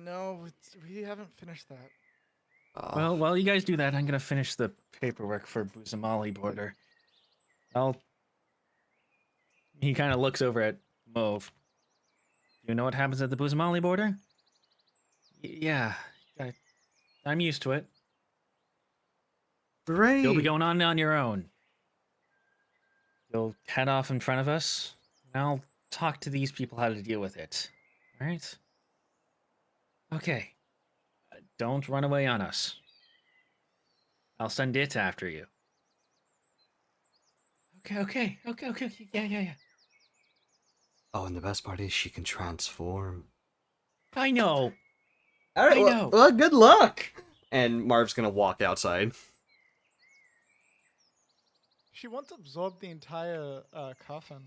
No, we haven't finished that. Well, while you guys do that, I'm gonna finish the paperwork for Buzamali border. He kind of looks over at Mauve. You know what happens at the Buzamali border? Yeah, I'm used to it. Great! You'll be going on your own. You'll head off in front of us, and I'll talk to these people how to deal with it. All right? Okay. Don't run away on us. I'll send it after you. Okay. Yeah. Oh, and the best part is she can transform. I know. Alright, I know. well, good luck! And Marv's gonna walk outside. She once absorbed the entire coffin.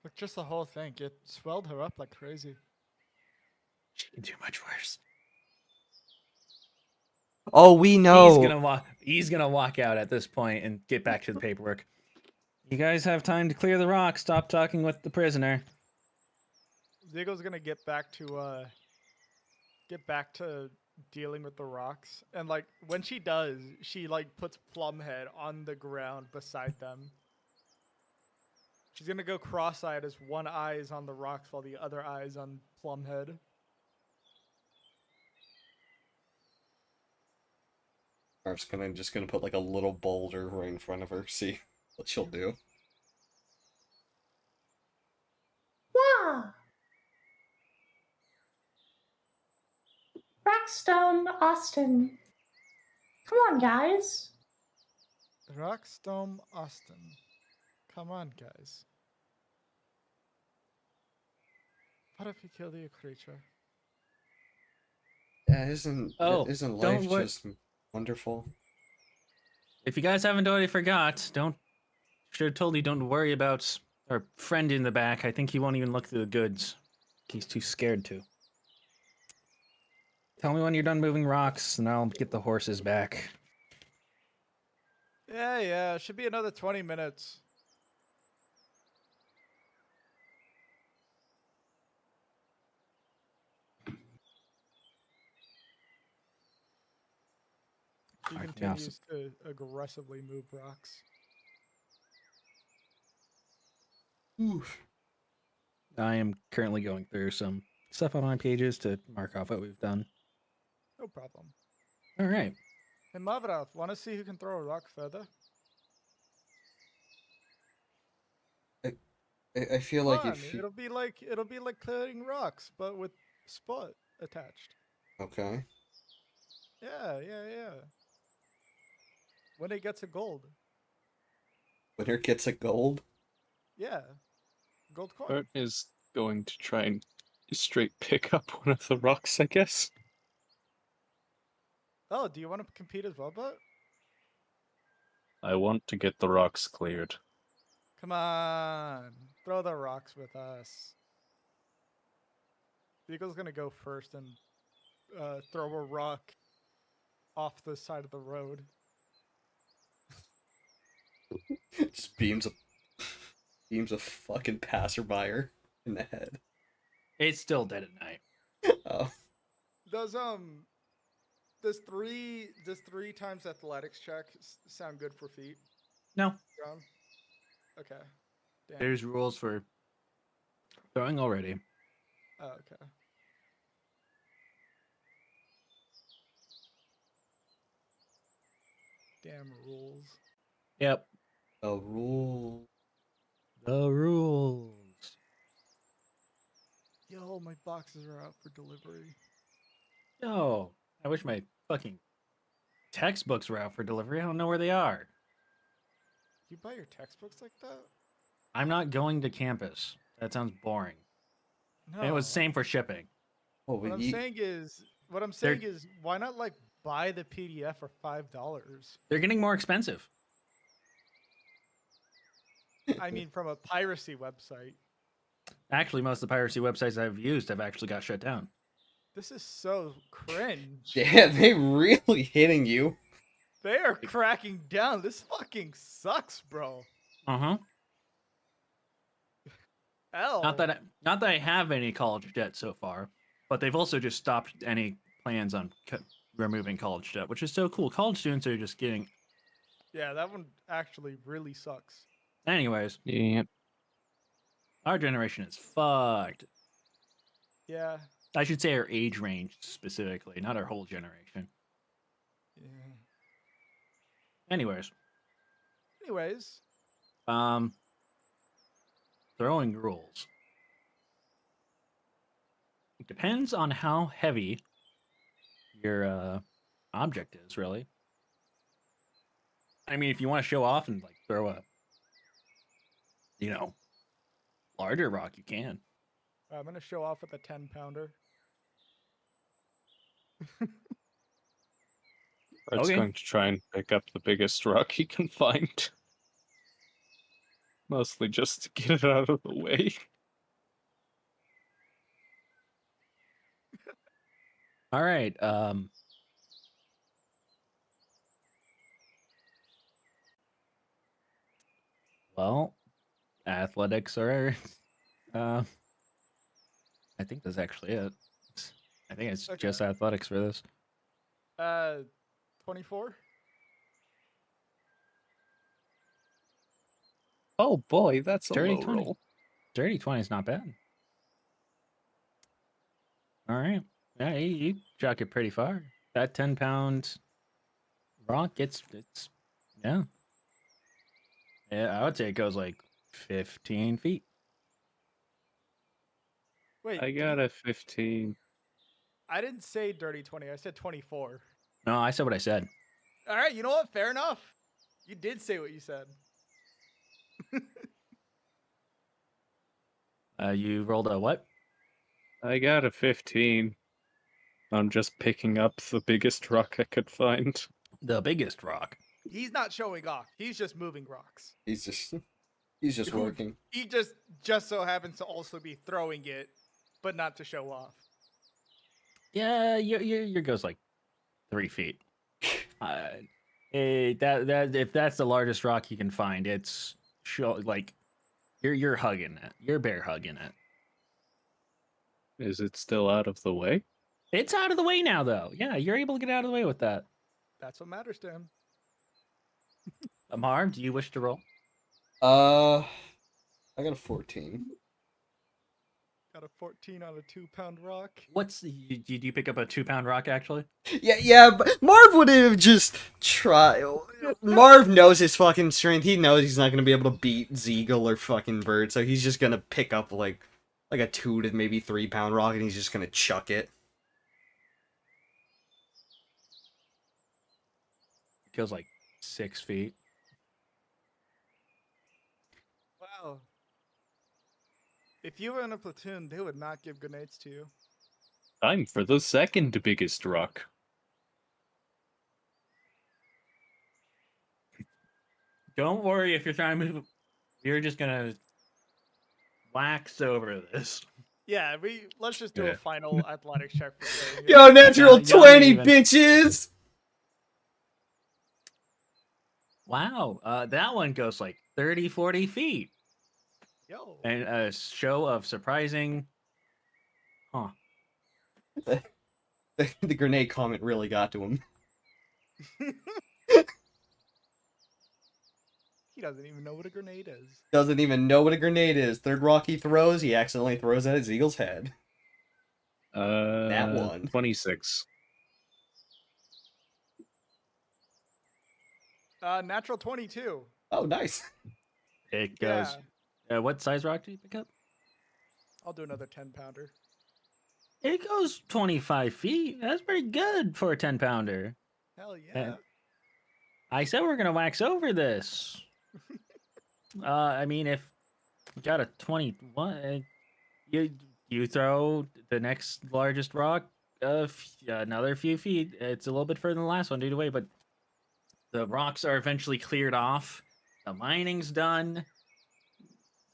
Like just the whole thing. It swelled her up like crazy. She can do much worse. Oh, we know! He's gonna walk out at this point and get back to the paperwork. You guys have time to clear the rock. Stop talking with the prisoner. Ziggo's gonna get back to dealing with the rocks. And like when she does, she like puts Plumhead on the ground beside them. She's gonna go cross-eyed as one eye is on the rocks while the other eye is on Plumhead. Marv's just gonna put like a little boulder right in front of her, see what she'll do. Wow. Rockstone, Austin. Come on, guys. Rockstone Austin. Come on, guys. What if you kill the creature? Yeah, Oh, isn't don't life wor- just wonderful? If you guys haven't already forgot, don't should have told you don't worry about our friend in the back. I think he won't even look through the goods. He's too scared to. Tell me when you're done moving rocks, and I'll get the horses back. Yeah. Should be another 20 minutes. He Alright, continues to aggressively move rocks. Oof. I am currently going through some stuff on my pages to mark off what we've done. No problem. All right. Hey, Mavrath, want to see who can throw a rock further? I feel like Fun. if you... It'll be like clearing rocks, but with spot attached. Okay. Yeah. When it gets a gold. Winner gets a gold. Yeah. Gold coin. Bert is going to try and straight pick up one of the rocks, I guess. Oh, do you want to compete as well, Bert? I want to get the rocks cleared. Come on. Throw the rocks with us. Beagle's gonna go first and throw a rock off the side of the road. Just beams a fucking passerby in the head. It's still dead at night. Oh. Does three times athletics check sound good for feet? No, John? Okay. Damn. there's rules for throwing already. Oh, okay. Damn rules. Yep. The rule. The rules. Yo, my boxes are out for delivery. Oh, I wish my fucking textbooks were out for delivery. I don't know where they are. You buy your textbooks like that? I'm not going to campus. That sounds boring. No. And it was same for shipping. Oh, What but I'm you... saying is, why not like buy the PDF for $5? They're getting more expensive. I mean, from a piracy website. Actually, most of the piracy websites I've used have actually got shut down. This is so cringe. Damn, they really hitting you. They are cracking down. This fucking sucks, bro. Uh-huh. L. Not that I have any college debt so far, but they've also just stopped any plans on removing college debt, which is so cool. College students are just getting. Yeah, that one actually really sucks. Anyways, Yep. our generation is fucked. Yeah. I should say our age range specifically, not our whole generation. Yeah. Anyways, Anyways, throwing rules. It depends on how heavy your object is, really. I mean, if you want to show off and like throw a, larger rock, you can. I'm gonna show off with a 10-pounder. Bert's Okay. going to try and pick up the biggest rock he can find. Mostly just to get it out of the way. All right. Well, athletics are. Uh, I think that's actually it. I think it's Okay. just athletics for this. 24. Oh boy, that's a Dirty low 20. roll. Dirty 20 is not bad. All right. Yeah, you chuck it pretty far. That 10-pound rock, it's yeah. Yeah, I would say it goes like 15 feet. Wait, I got a 15. I didn't say dirty 20. I said 24. No, I said what I said. All right, you know what? Fair enough. You did say what you said. You rolled a what? I got a 15. I'm just picking up the biggest rock I could find. The biggest rock. He's not showing off. He's just moving rocks. He's just Who- working. He just so happens to also be throwing it, but not to show off. Yeah, your goes like 3 feet. That if that's the largest rock you can find, it's like you're hugging it. You're bear hugging it. Is it still out of the way? It's out of the way now, though. Yeah, you're able to get out of the way with that. That's what matters to him. Amar, do you wish to roll? I got a 14. Got a 14 on a 2-pound rock. Did you pick up a 2-pound rock actually? Yeah, but Marv would have just tried. Marv knows his fucking strength. He knows he's not gonna be able to beat Zeagle or fucking Bird, so he's just gonna pick up like a 2 to maybe 3-pound rock, and he's just gonna chuck it. It goes like 6 feet. Wow. If you were in a platoon, they would not give grenades to you. Time for the second biggest rock. Don't worry if you're trying to move. You're just gonna wax over this. Yeah, let's just do Yeah. a final athletics check for playing. Yo, natural Y'all 20, even. bitches! Wow, that one goes like 30, 40 feet. Yo. And a show of surprising. Huh. The grenade comment really got to him. He doesn't even know what a grenade is. Doesn't even know what a grenade is. Third rock he throws, he accidentally throws at Zeagle's head. That one. 26. Natural 22. Oh, nice. It goes. What size rock do you pick up? I'll do another 10-pounder. It goes 25 feet. That's pretty good for a 10-pounder. Hell yeah. I said we're gonna wax over this. I mean, if you got a 21, you throw the next largest rock another few feet. It's a little bit further than the last one due to weight, but the rocks are eventually cleared off. The mining's done.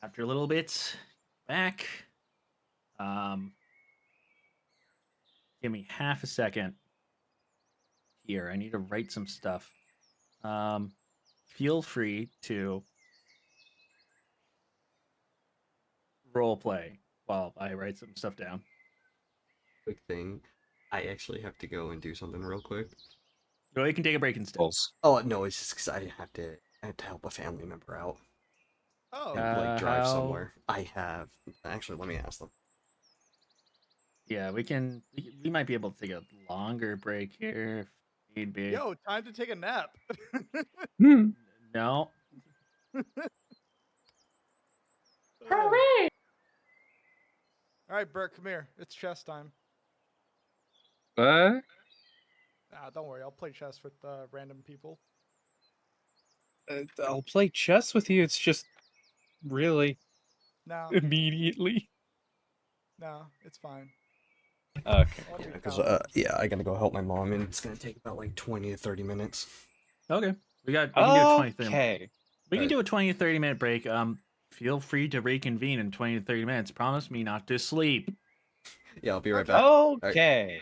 After a little bit, back. Give me half a second. Here, I need to write some stuff. Feel free to role play while I write some stuff down. Quick thing. I actually have to go and do something real quick. Or you can take a break instead. Pulse. Oh, no, it's just because I have to help a family member out. Oh. And, like, drive how- somewhere. I have... Actually, let me ask them. Yeah, we might be able to take a longer break here if need be. Yo, time to take a nap. No. Hooray! All right, Bert, come here. It's chess time. Uh, Don't worry. I'll play chess with random people. I'll play chess with you. It's just really No, immediately. no, it's fine. Okay. Watch it Because, count. I gotta go help my mom, and it's gonna take about, like, 20 to 30 minutes. Okay. We can do a 20 30 Okay. We can do a 20 to 30 minute break. Feel free to reconvene in 20 to 30 minutes. Promise me not to sleep. Yeah, I'll be right Okay. back. Okay.